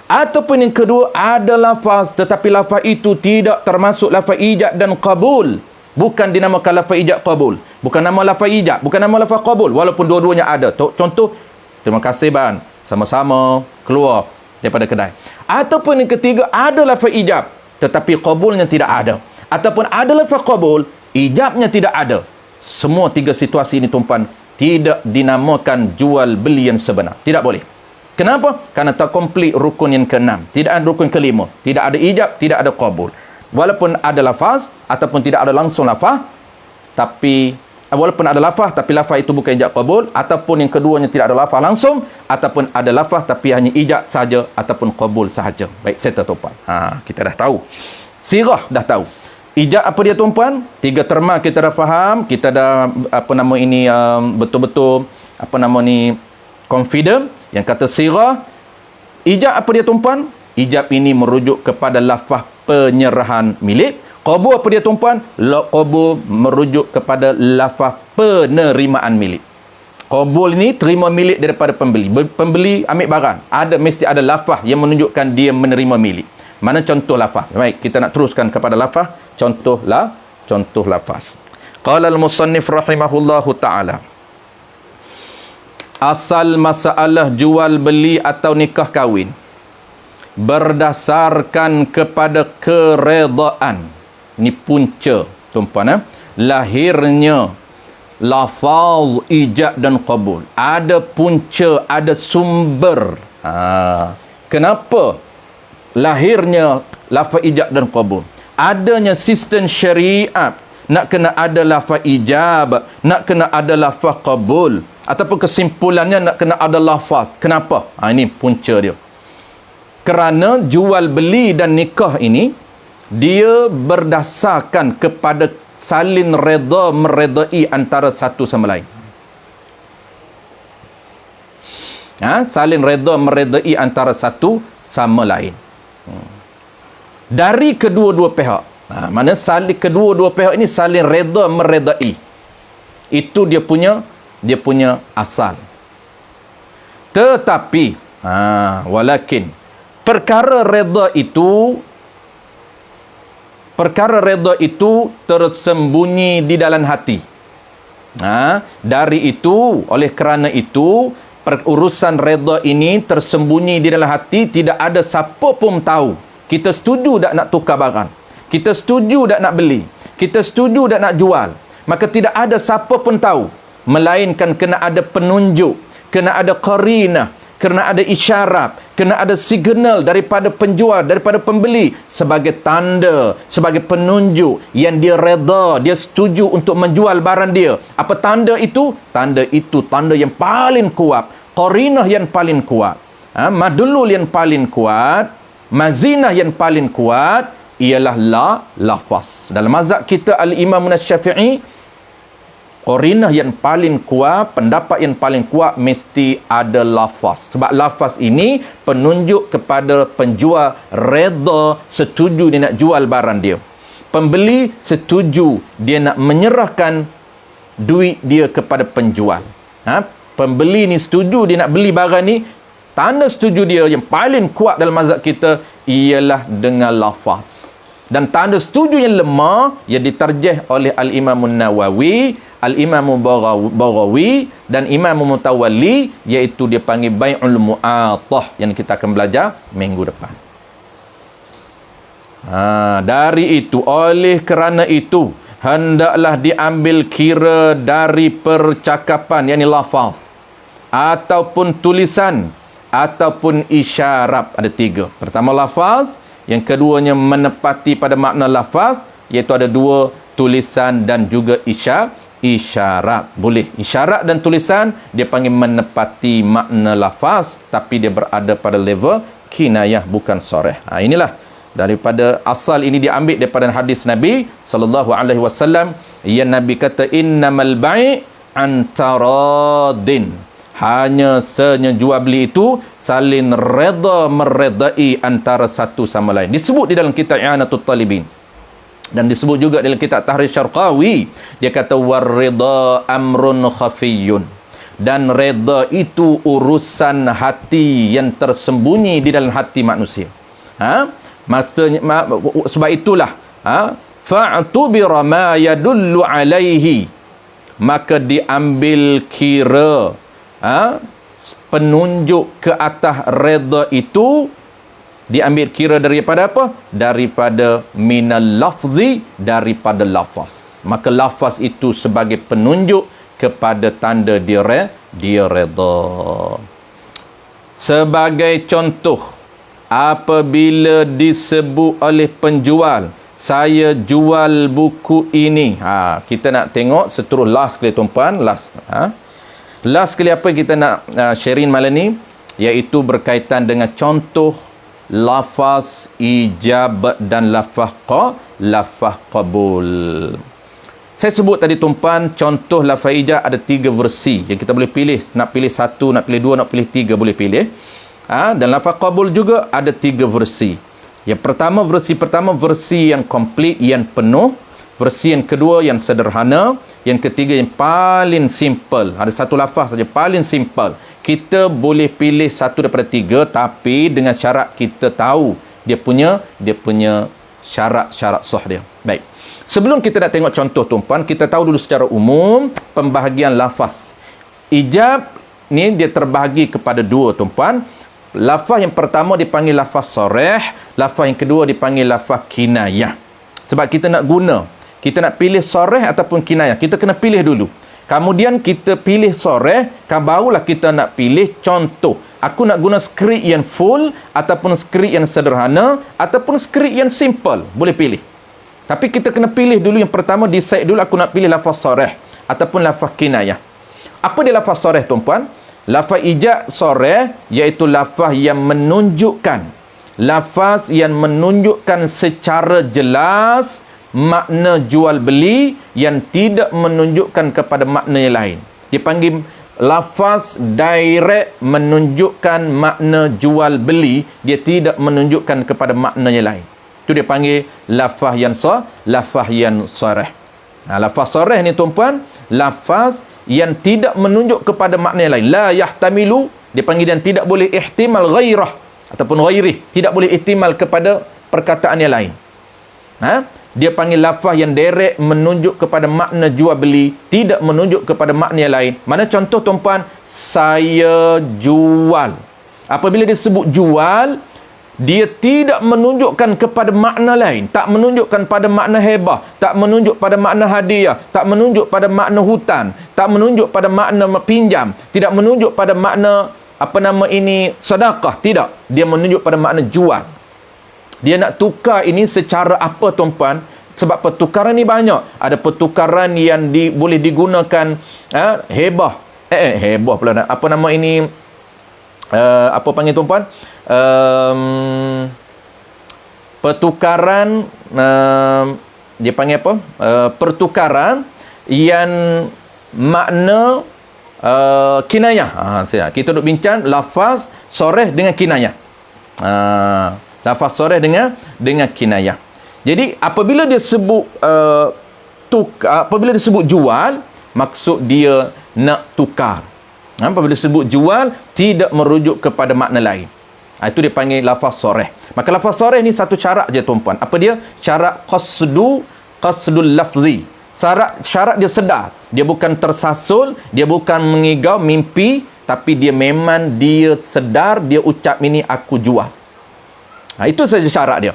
Ataupun yang kedua, ada lafaz tetapi lafaz itu tidak termasuk lafaz ijab dan qabul. Bukan dinamakan lafaz ijab qabul. Bukan nama lafaz ijab, bukan nama lafaz qabul, walaupun dua-duanya ada. Contoh, terima kasih ban, sama-sama, keluar daripada kedai. Ataupun yang ketiga, ada lafaz ijab tetapi qabulnya tidak ada. Ataupun ada lafaz qabul, ijabnya tidak ada. Semua 3 situasi ini, tuan-puan, tidak dinamakan jual beli yang sebenar. Tidak boleh. Kenapa? Kerana tak komplit rukun yang ke-6. Tidak ada rukun ke-5. Tidak ada ijab, tidak ada qabul. Walaupun ada lafaz ataupun tidak ada langsung lafaz, tapi walaupun ada lafaz tapi lafaz itu bukan ijab qabul, ataupun yang keduanya tidak ada lafaz langsung, ataupun ada lafaz tapi hanya ijab saja ataupun qabul sahaja. Baik, settle, tuan-puan. Kita dah tahu. Sirah dah tahu. Ijab apa dia, tuan-puan? 3 terma kita dah faham. Kita dah betul-betul confident. Yang kata sirah. Ijab apa dia, tuan-puan? Ijab ini merujuk kepada lafaz penyerahan milik. Qabul apa dia, tuan-puan? Qabul merujuk kepada lafaz penerimaan milik. Qabul ini terima milik daripada pembeli. Pembeli ambil barang, mesti ada lafaz yang menunjukkan dia menerima milik. Mana contoh lafaz? Baik, kita nak teruskan kepada lafaz. Contoh lafaz. Qala al-musannif rahimahullahu ta'ala. Asal masalah jual beli atau nikah kahwin berdasarkan kepada keredaan. Ni punca, tuan-puan, lahirnya lafaz ijab dan qabul. Ada punca, ada sumber. Kenapa lahirnya lafaz ijab dan qabul? Adanya sistem syariat, nak kena ada lafaz ijab, nak kena ada lafaz qabul, ataupun kesimpulannya nak kena ada lafaz. Kenapa? Ini punca dia. Kerana jual beli dan nikah ini dia berdasarkan kepada saling reda meredai antara satu sama lain. Saling reda meredai antara satu sama lain. Dari kedua-dua pihak. Mana kedua-dua pihak ini saling reda meredai. Itu dia punya asal. Tetapi walakin perkara reda itu tersembunyi di dalam hati. Oleh kerana itu urusan reda ini tersembunyi di dalam hati, tidak ada siapa pun tahu. Kita setuju tak nak tukar barang, kita setuju tak nak beli, kita setuju tak nak jual, maka tidak ada siapa pun tahu, melainkan kena ada penunjuk, kena ada qarinah, kena ada isyarat, kena ada signal daripada penjual, daripada pembeli, sebagai tanda, sebagai penunjuk yang dia reda, dia setuju untuk menjual barang dia. Apa tanda itu? Tanda itu tanda yang paling kuat, qarinah yang paling kuat, madlul yang paling kuat, mazinah yang paling kuat ialah lafaz. Dalam mazhab kita Al-Imam Syafi'i, Qarinah yang paling kuat, pendapat yang paling kuat mesti ada lafaz. Sebab lafaz ini penunjuk kepada penjual redha, setuju dia nak jual barang dia. Pembeli setuju dia nak menyerahkan duit dia kepada penjual. Pembeli ni setuju dia nak beli barang ni. Tanda setuju dia yang paling kuat dalam mazhab kita ialah dengan lafaz. Dan tanda setuju yang lemah yang diterjeh oleh Al-Imam Nawawi, Al-Imam Baghawi dan Imam Mutawalli, iaitu dia panggil bai'ul mu'atah yang kita akan belajar minggu depan. Dari itu, oleh kerana itu, hendaklah diambil kira dari percakapan, yakni lafaz, ataupun tulisan, ataupun isyarat. Ada 3. Pertama lafaz, yang keduanya menepati pada makna lafaz, iaitu ada 2, tulisan dan juga isyarat. Boleh isyarat dan tulisan dia panggil menepati makna lafaz, tapi dia berada pada level kinayah, bukan sarih. Inilah daripada asal ini diambil daripada hadis Nabi sallallahu alaihi wasallam yang Nabi kata innamal bai' antaradin. Hanya jual beli itu saling redha meredai antara satu sama lain. Disebut di dalam kitab I'anatul Talibin. Dan disebut juga dalam kitab Tahrir Syarqawi. Dia kata warridha amrun khafiyun. Dan redha itu urusan hati yang tersembunyi di dalam hati manusia. Maksudnya, sebab itulah fa'tubira ma yadullu alaihi, maka diambil kira penunjuk ke atas redha itu, diambil kira daripada apa? Daripada minal lafzi, daripada lafaz. Maka lafaz itu sebagai penunjuk kepada tanda dia redha. Sebagai contoh, apabila disebut oleh penjual, saya jual buku ini. Kita nak tengok seterus last kali tuan-puan, last kali apa kita nak sharing malam ni, iaitu berkaitan dengan contoh lafaz ijab dan lafaz qabul. Saya sebut tadi tuan-puan, contoh lafaz ijab ada 3 versi yang kita boleh pilih. Nak pilih 1, nak pilih 2, nak pilih 3 boleh pilih. Dan lafaz qabul juga ada 3 versi. Yang pertama, versi yang komplit, yang penuh. Versi yang kedua yang sederhana, yang ketiga yang paling simple. Ada 1 lafaz saja paling simple. Kita boleh pilih 1 daripada 3, tapi dengan syarat kita tahu dia punya syarat-syarat sah dia. Baik. Sebelum kita nak tengok contoh tuan-puan, kita tahu dulu secara umum pembahagian lafaz. Ijab ni dia terbahagi kepada 2 tuan-puan. Lafaz yang pertama dipanggil lafaz sarih, lafaz yang kedua dipanggil lafaz kinayah. Sebab kita nak pilih sarih ataupun kinayah, kita kena pilih dulu. Kemudian kita pilih sarih, barulah kita nak pilih contoh. Aku nak guna skrip yang full, ataupun skrip yang sederhana, ataupun skrip yang simple. Boleh pilih. Tapi kita kena pilih dulu yang pertama, decide dulu aku nak pilih lafaz sarih ataupun lafaz kinayah. Apa dia lafaz sarih tuan-puan? Lafaz ijab sarih iaitu lafaz yang menunjukkan, lafaz yang menunjukkan secara jelas makna jual beli yang tidak menunjukkan kepada makna yang lain. Dipanggil lafaz direct, menunjukkan makna jual beli, dia tidak menunjukkan kepada makna yang lain. Itu dia panggil lafaz yang sarih. Lafaz sarih ni tuan-puan, lafaz yang tidak menunjuk kepada makna yang lain. La yahtamilu, dia panggil yang tidak boleh ihtimal ghairah ataupun ghairih, tidak boleh ihtimal kepada perkataan yang lain. Dia panggil lafaz yang direct menunjuk kepada makna jual beli, tidak menunjuk kepada makna yang lain. Mana contoh tuan-puan? Saya jual. Apabila disebut jual, dia tidak menunjukkan kepada makna lain, tak menunjukkan pada makna hebah, tak menunjuk pada makna hadiah, tak menunjuk pada makna hutang, tak menunjuk pada makna pinjam, tidak menunjuk pada makna sedekah, tidak. Dia menunjuk pada makna jual. Dia nak tukar ini secara apa tuan-puan? Sebab pertukaran ni banyak. Ada pertukaran yang boleh digunakan hebah. Hebah pula. Apa nama ini? Apa panggil tuan-puan? Pertukaran, dia panggil apa? Pertukaran yang makna kinayah. Kita duk bincang lafaz soreh dengan kinayah. Lafaz soreh dengan kinayah. Jadi apabila dia sebut apabila disebut jual, maksud dia nak tukar. Apabila disebut jual, tidak merujuk kepada makna lain. Itu dia panggil lafaz soreh. Maka lafaz soreh ni satu syarat je tuan-puan. Apa dia? Syarat qasdul lafzi. Syarat dia sedar. Dia bukan tersasul, dia bukan mengigau mimpi, tapi dia memang dia sedar, dia ucap ini aku jual. Itu saja syarat dia.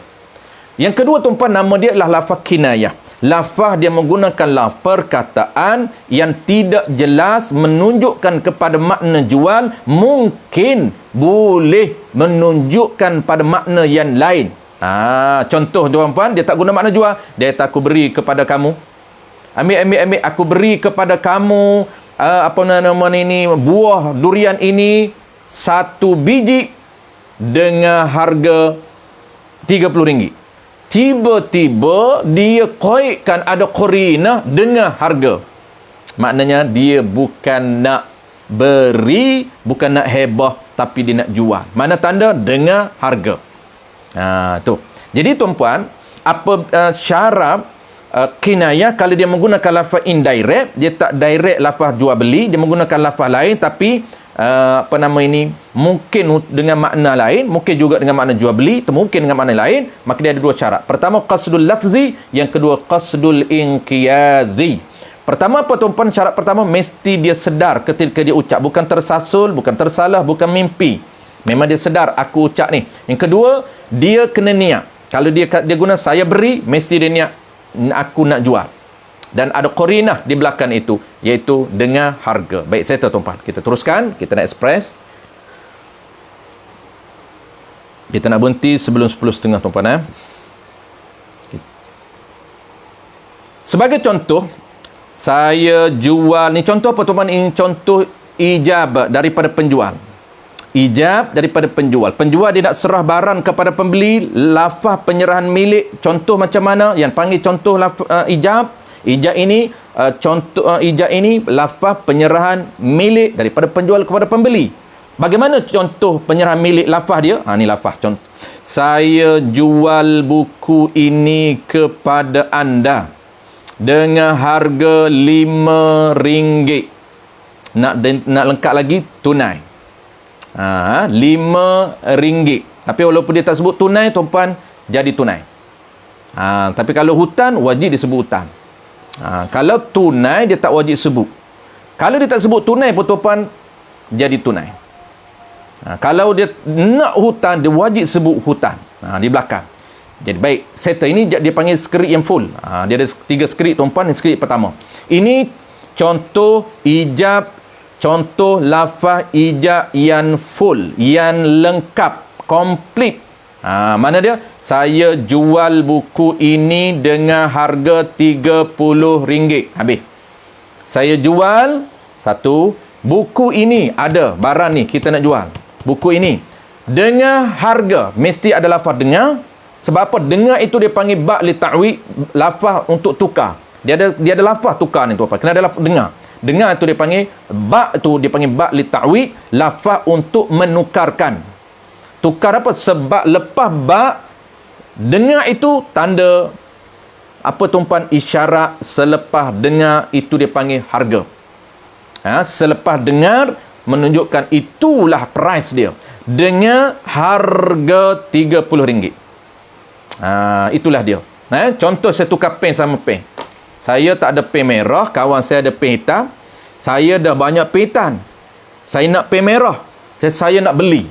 Yang kedua tuan-puan, nama dia adalah lafaz kinayah. Lafaz dia menggunakan perkataan yang tidak jelas menunjukkan kepada makna jual, mungkin boleh menunjukkan pada makna yang lain. Contoh tuan-puan, dia tak guna makna jual, dia kata aku beri kepada kamu. Ambil aku beri kepada kamu buah durian ini 1 biji dengan harga RM30. Tiba-tiba dia koikkan ada qarinah dengan harga. Maknanya dia bukan nak beri, bukan nak hebah, tapi dia nak jual. Mana tanda? Dengan harga. Tu. Jadi tuan-puan, apa syarat kinayah kalau dia menggunakan lafaz indirect, dia tak direct lafaz jual beli, dia menggunakan lafaz lain tapi mungkin dengan makna lain, mungkin juga dengan makna jual beli, mungkin dengan makna lain, maka dia ada dua syarat. Pertama qasdul lafzi, yang kedua qasdul inqiyadhi. Pertama apa tuan-puan? Syarat pertama mesti dia sedar ketika dia ucap, bukan tersasul, bukan tersalah, bukan mimpi. Memang dia sedar aku ucap ni. Yang kedua, dia kena niat. Kalau dia guna saya beri, mesti dia niat aku nak jual. Dan ada qarinah di belakang itu, iaitu dengan harga. Baik, saya tahu tuan-puan. Kita teruskan, kita nak express. Kita nak berhenti sebelum 10.30 tuan-puan. Sebagai contoh, saya jual, ni contoh apa tuan-puan? Ini contoh ijab daripada penjual. Ijab daripada penjual. Penjual dia nak serah barang kepada pembeli, lafaz penyerahan milik. Contoh macam mana? Yang panggil contoh ijab. Ijab ini ijab ini lafaz penyerahan milik daripada penjual kepada pembeli. Bagaimana contoh penyerahan milik lafaz dia? Ni lafaz contoh. Saya jual buku ini kepada anda dengan harga RM5. Nak lengkap lagi tunai. RM5. Tapi walaupun dia tak sebut tunai tuan-puan, jadi tunai. Tapi kalau hutang, wajib disebut hutang. Kalau tunai, dia tak wajib sebut. Kalau dia tak sebut tunai pun tuan-puan, jadi tunai. Kalau dia nak hutang, dia wajib sebut hutang di belakang. Jadi baik, settle ini dia panggil skrip yang full. Dia ada 3 skrip tuan-puan. Skrip pertama, ini contoh ijab, contoh lafaz ijab yang full, yang lengkap, komplit. Mana dia? Saya jual buku ini dengan harga RM30. Habis. Saya jual satu buku ini, ada barang ni kita nak jual. Buku ini dengan harga, mesti ada lafaz dengar. Sebab apa? Dengar itu dia panggil ba' li ta'wid, lafaz untuk tukar. Dia ada lafaz tukar ni tuan-tuan. Kena ada lafaz dengar. Dengar itu dia panggil ba', itu dia panggil ba' li ta'wid, lafaz untuk menukarkan. Tukar apa? Sebab lepas ba' dengar itu tanda apa tuan-puan? Isyarat selepas dengar itu dia panggil harga. Selepas dengar menunjukkan itulah price dia. Dengan harga RM30. Itulah dia. Contoh saya tukar pen sama pen. Saya tak ada pen merah, kawan saya ada pen hitam. Saya dah banyak pen hitam. Saya nak pen merah. Saya nak beli.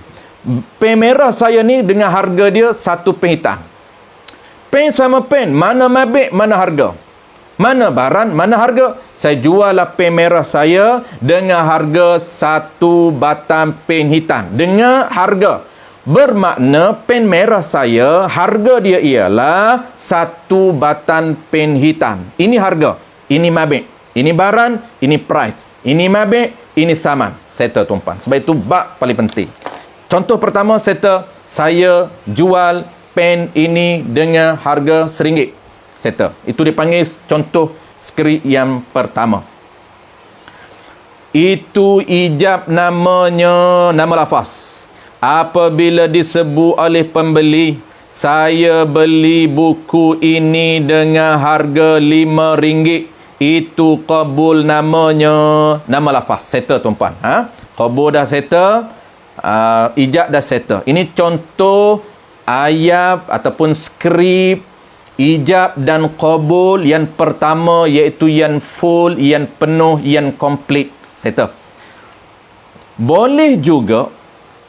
Pen merah saya ni dengan harga dia 1 pen hitam. Pen sama pen, mana mabik, mana harga? Mana barang, mana harga? Saya jual lah pen merah saya dengan harga 1 batang pen hitam. Dengan harga. Bermakna pen merah saya, harga dia ialah 1 batang pen hitam. Ini harga, ini mabik. Ini barang, ini price. Ini mabik, ini saman. Settle tuan-puan. Sebab itu bab paling penting. Contoh pertama, saya jual pen ini dengan harga RM1. Settle. Itu dipanggil contoh skrip yang pertama. itu ijab namanya, nama lafaz. Apabila disebut oleh pembeli, saya beli buku ini dengan harga RM5, itu qabul namanya, nama lafaz. Settle tuan-puan. Qabul dah settle, ijab dah settle. Ini contoh ayat ataupun skrip ijab dan qabul yang pertama, iaitu yang full, yang penuh, yang komplit. Settle. Boleh juga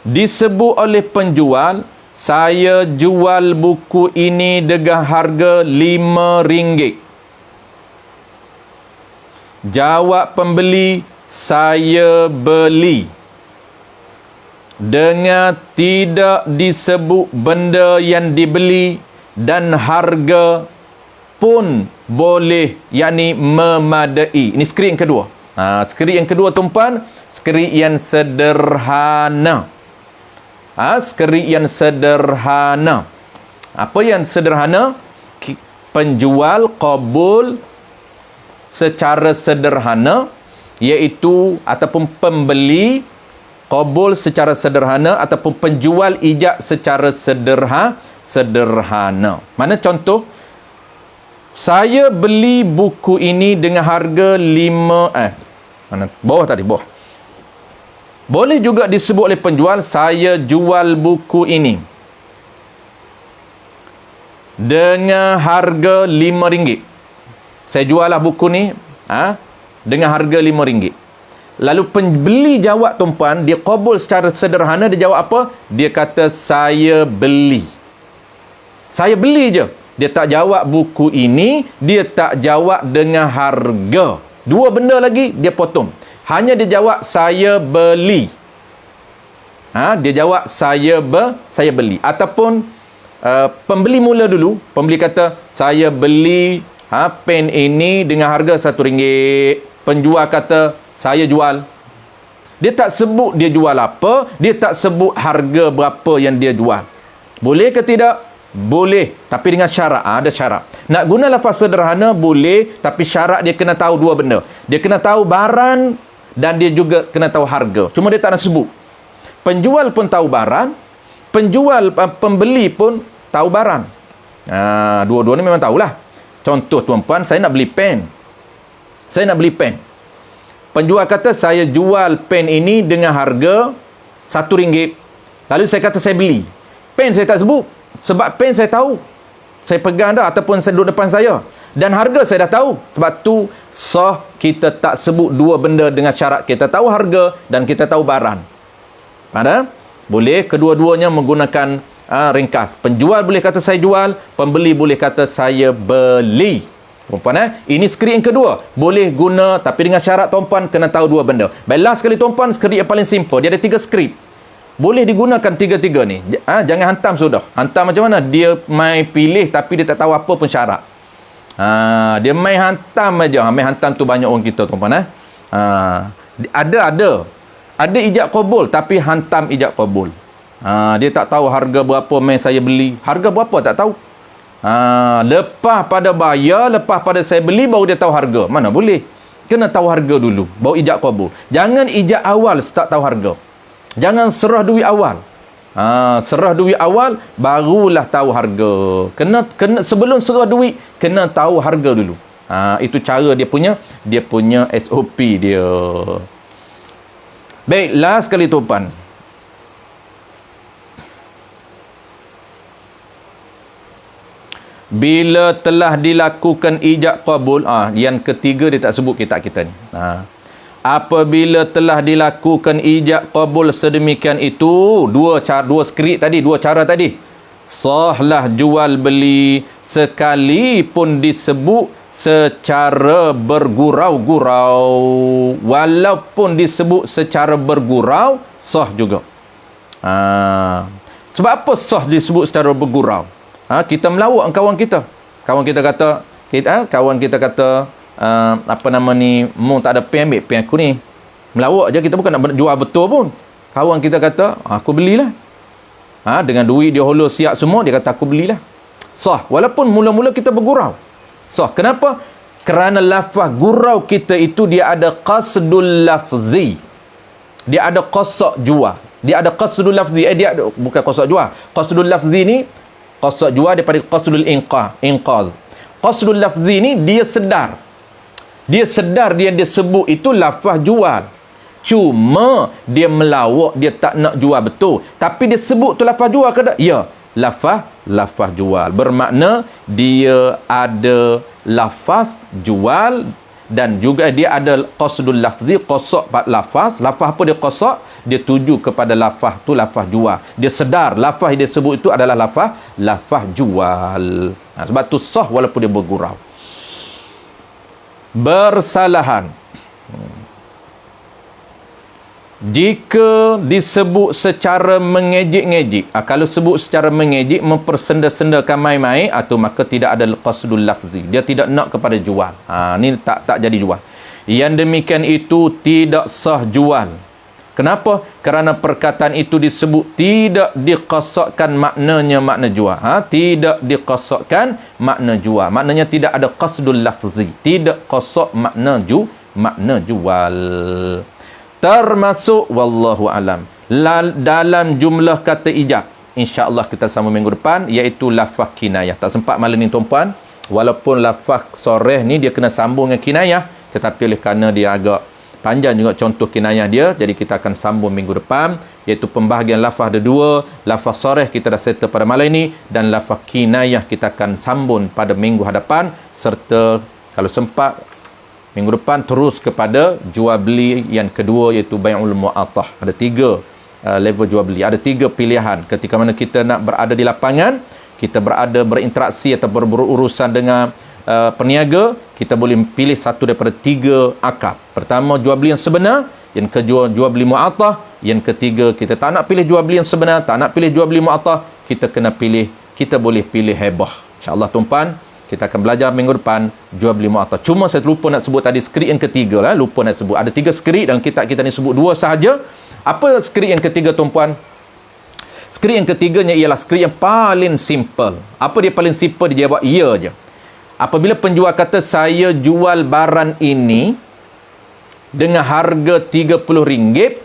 disebut oleh penjual, saya jual buku ini dengan harga RM5. Jawab pembeli, saya beli. Dengan tidak disebut benda yang dibeli dan harga pun boleh, yakni memadai. Ini skrip yang kedua. Skrip yang kedua tuan-puan, skrip yang sederhana. Skrip yang sederhana. Apa yang sederhana? Penjual qabul secara sederhana, iaitu ataupun pembeli qabul secara sederhana, ataupun penjual ijab secara sederhana. Mana contoh? Saya beli buku ini dengan harga 5 mana bawah tadi, bawah. Boleh juga disebut oleh penjual, saya jual buku ini dengan harga RM5. Saya jual lah buku ni dengan harga RM5. Lalu pembeli jawab tuan-puan, dia qabul secara sederhana, dia jawab apa? Dia kata saya beli. Saya beli je. Dia tak jawab buku ini, dia tak jawab dengan harga. Dua benda lagi dia potong. Hanya dia jawab saya beli. Dia jawab saya beli. Ataupun pembeli mula dulu, pembeli kata saya beli pen ini dengan harga RM1. Penjual kata saya jual. Dia tak sebut dia jual apa, dia tak sebut harga berapa yang dia jual. Boleh ke tidak? Boleh, tapi dengan syarat. Ada syarat. Nak guna lafaz sederhana boleh, tapi syarat dia kena tahu dua benda. Dia kena tahu barang dan dia juga kena tahu harga. Cuma dia tak nak sebut. Penjual pun tahu barang, pembeli pun tahu barang. Dua-dua ni memang tahulah. Contoh tuan-puan, saya nak beli pen. Penjual kata saya jual pen ini dengan harga RM1. Lalu saya kata saya beli. Pen saya tak sebut. Sebab pen saya tahu. Saya pegang dah ataupun saya duduk depan saya. Dan harga saya dah tahu. Sebab tu sah kita tak sebut dua benda dengan syarat kita tahu harga dan kita tahu barang. Boleh kedua-duanya menggunakan ringkas. Penjual boleh kata saya jual, pembeli boleh kata saya beli. Tuan-puan, ini skrip yang kedua. Boleh guna tapi dengan syarat tuan-puan kena tahu dua benda. Baik, last sekali tuan-puan, skrip yang paling simple. Dia ada 3 skrip. Boleh digunakan 3-3 ni. Jangan hantam sudah. Hantam macam mana? Dia main pilih tapi dia tak tahu apa pun syarat. Dia main hantam aja. Main hantam tu banyak orang kita tuan-puan. Ada ijab qabul tapi hantam ijab qabul. Dia tak tahu harga berapa main saya beli. Harga berapa tak tahu. Lepas pada bayar, lepas pada saya beli baru dia tahu harga. Mana boleh? Kena tahu harga dulu baru ijab qabul. Jangan ijab awal start tahu harga. Jangan serah duit awal. Serah duit awal barulah tahu harga. Kena sebelum serah duit kena tahu harga dulu. Itu cara dia punya SOP dia. Baik, last kali tuan. Bila telah dilakukan ijab qabul, yang ketiga dia tak sebut kitab kita ni. Apabila telah dilakukan ijab qabul sedemikian itu, dua skrip tadi, dua cara tadi, sahlah jual beli sekalipun disebut secara bergurau-gurau. Walaupun disebut secara bergurau, sah juga. Sebab apa sah disebut secara bergurau? Kita melawak kawan kita. Kawan kita kata mu tak ada pen, ambil pen aku ni. Melawak je, kita bukan nak jual betul pun. Kawan kita kata aku belilah. Dengan duit dia holo siap semua, dia kata aku belilah. Sah, walaupun mula-mula kita bergurau. Sah. Kenapa? Kerana lafaz gurau kita itu dia ada qasdul lafzi. Dia ada qasad jual. Dia ada qasdul lafzi. Dia ada, bukan qasad jual. Qasdul lafzi ni, qasad jual daripada qasdul inqal. Qasdul lafzi ni dia sedar. Dia sedar dia sebut itu lafaz jual. Cuma dia melawak, dia tak nak jual betul. Tapi dia sebut tu lafaz jual ke tak? Ya, lafaz jual. Bermakna dia ada lafaz jual dan juga dia ada qasdul lafzi, qasad lafaz. Lafaz apa dia qasad? Dia tuju kepada lafaz tu lafaz jual. Dia sedar lafaz dia sebut itu adalah lafaz jual. Sebab tu sah walaupun dia bergurau. Bersalahan. Jika disebut secara mengejek-ngejek, kalau sebut secara mengejek, mempersenda-sendakan main-main, atau maka tidak ada qasdul lafzi. Dia tidak nak kepada jual. Ni tak jadi jual. Yang demikian itu tidak sah jual. Kenapa? Kerana perkataan itu disebut tidak diqasadkan maknanya makna jual. Tidak diqasadkan makna jual. Maknanya tidak ada qasdul lafzi. Tidak qasad makna jual. Termasuk wallahu alam dalam jumlah kata ijab, insya-Allah kita sambung minggu depan, iaitu lafaz kinayah. Tak sempat malam ni tuan-puan, walaupun lafaz soreh ni dia kena sambung dengan kinayah, tetapi oleh kerana dia agak panjang juga contoh kinayah dia, jadi kita akan sambung minggu depan, iaitu pembahagian lafaz ada dua. Lafaz soreh kita dah settle pada malam ini, dan lafaz kinayah kita akan sambung pada minggu hadapan, serta kalau sempat minggu depan terus kepada jual beli yang kedua, iaitu bai'ul mu'atah. Ada 3 level jual beli. Ada 3 pilihan. Ketika mana kita nak berada di lapangan, kita berinteraksi atau berurusan dengan peniaga, kita boleh pilih satu daripada 3 akad. Pertama, jual beli yang sebenar. Yang kedua, jual beli mu'atah. Yang ketiga, kita tak nak pilih jual beli yang sebenar, tak nak pilih jual beli mu'atah, kita boleh pilih hebah. InsyaAllah tuan-puan, kita akan belajar minggu depan jual beli mu'atah. Cuma saya lupa nak sebut tadi skrip yang ketiga lah. Lupa nak sebut. Ada 3 skrip dalam kitab kita ni, sebut 2 sahaja. Apa skrip yang ketiga tuan-puan? Skrip yang ketiganya ialah skrip yang paling simple. Apa dia paling simple? Dia jawab ya je. Apabila penjual kata saya jual barang ini dengan harga RM30,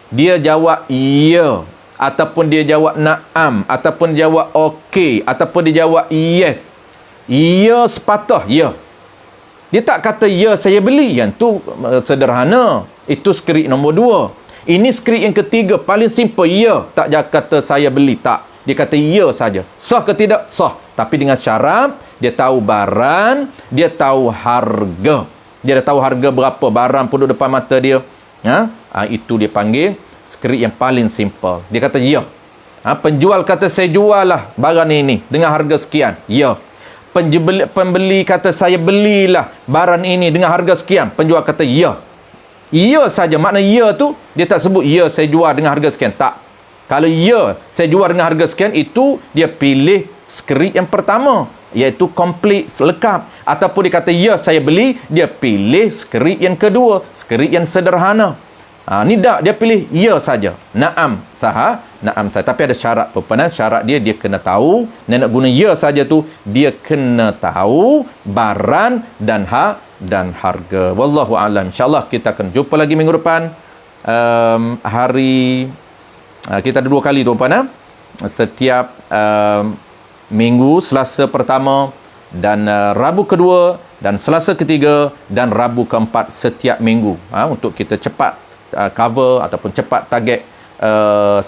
dia jawab ya. Ataupun dia jawab na'am. Ataupun dia jawab okey. Ataupun dia jawab yes. Ya sepatah, ya. Dia tak kata ya saya beli. Yang tu sederhana. Itu skrip nombor 2. Ini skrip yang ketiga, paling simple. Ya, tak kata saya beli, tak. Dia kata ya saja. Sah ke tidak? Sah. Tapi dengan syarat dia tahu barang, dia tahu harga. Dia dah tahu harga berapa barang pun duduk depan mata dia. Itu dia panggil skrip yang paling simple. Dia kata ya. Penjual kata saya jual lah barang ini dengan harga sekian. Ya. Pembeli kata saya belilah barang ini dengan harga sekian. Penjual kata ya. Ya saja. Makna ya tu dia tak sebut ya saya jual dengan harga sekian. Tak. Kalau ya saya jual dengan harga sekian, itu dia pilih skrip yang pertama, iaitu komplit, lengkap. Ataupun dia kata ya saya beli, dia pilih skrip yang kedua, skrip yang sederhana. Ni tak, dia pilih ya saja. Naam sah, naam sah. Tapi ada syarat tuan-puan. Syarat dia kena tahu. Nak guna ya saja tu, dia kena tahu barang dan harga. Wallahu a'lam. InsyaAllah kita akan jumpa lagi minggu depan. Kita ada 2 kali tuan-puan. Setiap minggu, Selasa pertama dan Rabu kedua, dan Selasa ketiga dan Rabu keempat setiap minggu. Untuk kita cepat cover ataupun cepat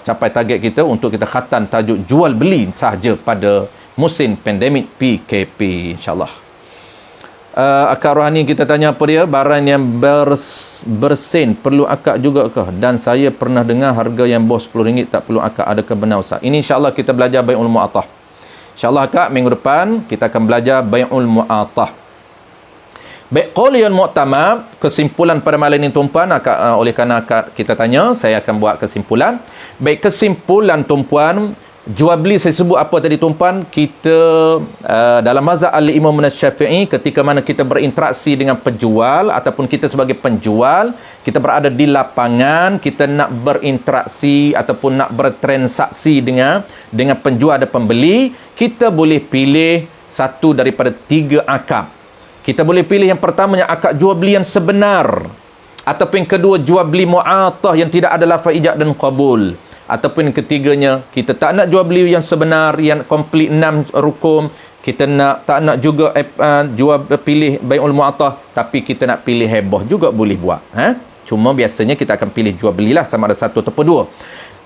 capai target kita untuk kita khatam tajuk jual beli sahaja pada musim pandemik PKP, insyaAllah. Akak rohani kita tanya apa dia? Barang yang bersen perlu akad juga ke? Dan saya pernah dengar harga yang bawah RM10 tak perlu akad. Adakah benar Ustaz? Ini insyaAllah kita belajar bai'ul mu'atah. InsyaAllah akak minggu depan kita akan belajar bai'ul mu'atah. Baik, qauliyul mu'tamad, kesimpulan pada malam ini tuan-puan, oleh kerana kita tanya, saya akan buat kesimpulan. Baik, kesimpulan tuan-puan, jual beli saya sebut apa tadi tuan-puan? Kita dalam mazhab al-Imam Syafi'i, ketika mana kita berinteraksi dengan penjual ataupun kita sebagai penjual, kita berada di lapangan, kita nak berinteraksi ataupun nak bertransaksi dengan penjual dan pembeli, kita boleh pilih satu daripada 3 akad. Kita boleh pilih yang pertamanya akad jual beli yang sebenar, ataupun yang kedua jual beli mu'atah yang tidak ada lafaz ijab dan qabul, ataupun yang ketiganya kita tak nak jual beli yang sebenar yang komplit 6 rukun, kita tak nak juga jual pilih bai'ul mu'atah, tapi kita nak pilih heboh juga boleh buat. Cuma biasanya kita akan pilih jual belilah, sama ada satu ataupun dua.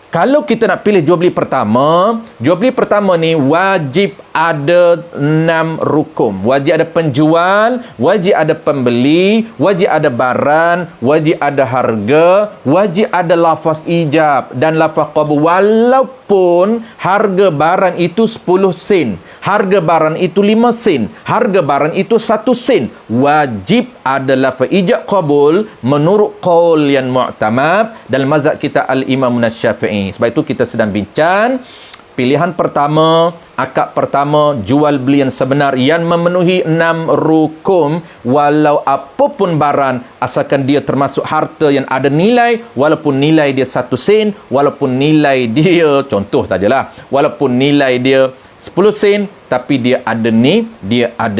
Kalau kita nak pilih jual beli pertama ni wajib ada 6 rukun. Wajib ada penjual, wajib ada pembeli, wajib ada barang, wajib ada harga, wajib ada lafaz ijab dan lafaz qabul. Walaupun harga barang itu 10 sen, harga barang itu 5 sen, harga barang itu 1 sen, wajib ada lafaz ijab qabul menurut qaul yang mu'tamad dalam mazhab kita al-Imam Syafi'i. Sebab itu kita sedang bincang pilihan pertama, akad pertama, jual beli yang sebenar yang memenuhi 6 rukun, walau apapun barang, asalkan dia termasuk harta yang ada nilai, walaupun nilai dia 1 sen, walaupun nilai dia, contoh sajalah, walaupun nilai dia 10 sen, tapi dia ada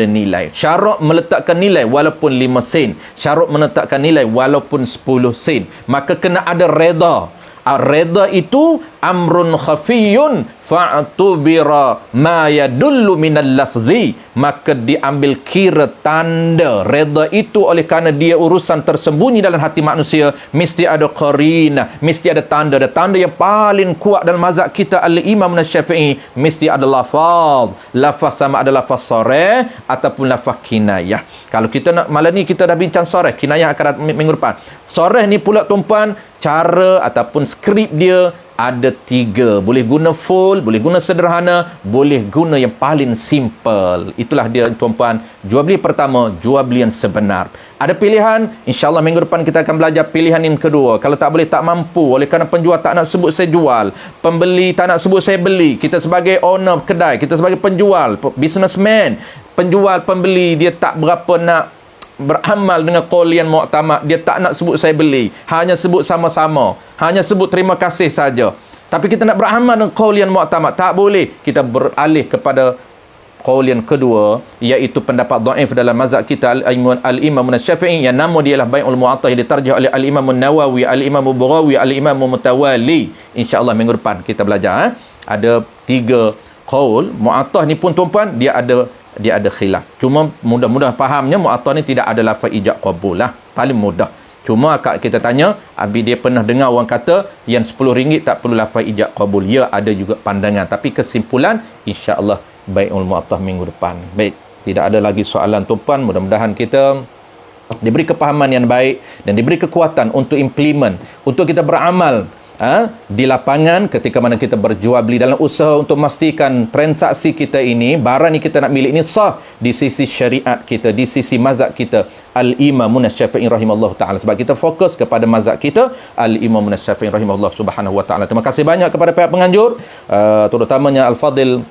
nilai. Syarat meletakkan nilai walaupun 5 sen, syarat menetapkan nilai walaupun 10 sen, maka kena ada reda. Reda itu amrun khafiyun fa'tubira ma yadullu minal lafzi, maka diambil kira tanda reda itu oleh kerana dia urusan tersembunyi dalam hati manusia, mesti ada qarinah, mesti ada tanda. Dan tanda yang paling kuat dalam mazhab kita al-Imam Syafi'i, mesti ada lafaz sama ada lafaz sarih ataupun lafaz kinayah. Kalau kita nak malam ni kita dah bincang sarih, kinayah akan minggu depan. Sarih ni pula tuan-puan, cara ataupun skrip dia ada 3. Boleh guna full, boleh guna sederhana, boleh guna yang paling simple. Itulah dia tuan-puan, jual beli pertama, jual beli yang sebenar. Ada pilihan, insyaAllah minggu depan kita akan belajar pilihan yang kedua. Kalau tak boleh, tak mampu, oleh kerana penjual tak nak sebut saya jual, pembeli tak nak sebut saya beli, kita sebagai owner kedai, kita sebagai penjual, businessman, penjual, pembeli, dia tak berapa nak beramal dengan qaul yang mu'tamad, dia tak nak sebut saya beli, hanya sebut sama-sama, hanya sebut terima kasih saja. Tapi kita nak beramal dengan qaul yang mu'tamad, tak boleh. Kita beralih kepada qaul yang kedua, iaitu pendapat dhaif dalam mazhab kita al-Imam Syafi'i, yang nama dia ialah bai'ul mu'atah, yang ditarjih oleh al-Imam Nawawi, al-Imam Baghawi, al-Imam Mutawali. InsyaAllah minggu depan kita belajar. Ada 3 qaul. Mu'atah ni pun tuan-puan, dia ada khilaf. Cuma mudah-mudah fahamnya mu'atah ni tidak ada lafaz ijab qabul lah. Paling mudah. Cuma kita tanya, Abi dia pernah dengar orang kata yang RM10 tak perlu lafaz ijab qabul. Ya, ada juga pandangan. Tapi kesimpulan, insya-Allah bai'ul mu'atah minggu depan. Baik, tidak ada lagi soalan tuan-puan. Mudah-mudahan kita diberi kepahaman yang baik dan diberi kekuatan untuk implement, untuk kita beramal di lapangan ketika mana kita berjual beli, dalam usaha untuk memastikan transaksi kita ini, barang ni kita nak milik ini sah di sisi syariat kita, di sisi mazhab kita al-Imam Syafi'i rahimahullah ta'ala. Sebab kita fokus kepada mazhab kita al-Imam Syafi'i rahimahullah subhanahu wa ta'ala. Terima kasih banyak kepada pihak penganjur, terutamanya Al-Fadil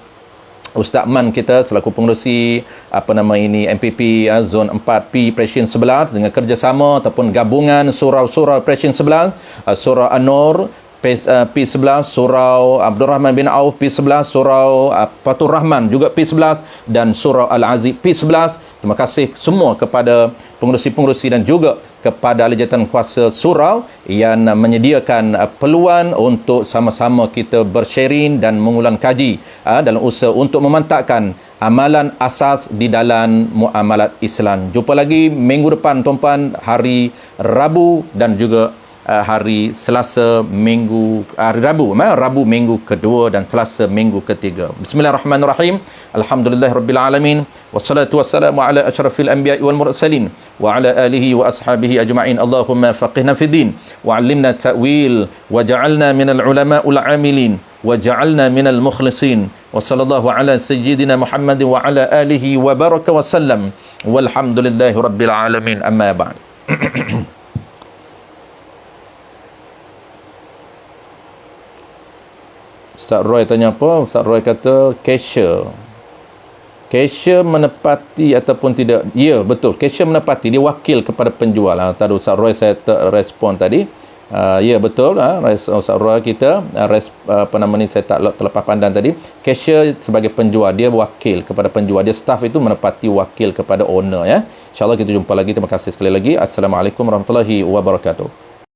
Ustaz Man kita selaku pengerusi MPP Zon 4P Presiden 11, dengan kerjasama ataupun gabungan surau-surau Presiden 11, Surau An-Nur P11, Surau Abdul Rahman bin Auf P11, Surau Fatur Rahman juga P11, dan Surau Al-Aziz P11. Terima kasih semua kepada pengerusi-pengerusi dan juga kepada ahli jawatan kuasa surau yang menyediakan peluang untuk sama-sama kita bersharing dan mengulang kaji dalam usaha untuk memantapkan amalan asas di dalam muamalat Islam. Jumpa lagi minggu depan tuan-tuan, hari Rabu dan juga hari Selasa hari Rabu minggu kedua dan Selasa minggu ketiga. Bismillahirrahmanirrahim. Alhamdulillahirabbil alamin. Wassalatu wassalamu ala asyrafil anbiya'i wal mursalin wa ala alihi wa ashabihi ajma'in. Allahumma faqihna fid din wa 'allimna ta'wil wa ja'alna minal ulama'ul 'amilin wa ja'alna minal mukhlisin. Wa sallallahu ala sayyidina Muhammad wa ala alihi wa baraka wa sallam. Walhamdulillahirabbil alamin. Amma ba'd. Ustaz Roy tanya apa? Ustaz Roy kata cashier menepati ataupun tidak. Ya, betul. Cashier menepati, dia wakil kepada penjual. Tadi Ustaz Roy saya respon tadi. Ya betul, Ustaz Roy kita apa nama ni, saya tak terlepas pandang tadi, cashier sebagai penjual, dia wakil kepada penjual, dia staff itu menepati wakil kepada owner ya. InsyaAllah kita jumpa lagi. Terima kasih sekali lagi. Assalamualaikum warahmatullahi wabarakatuh.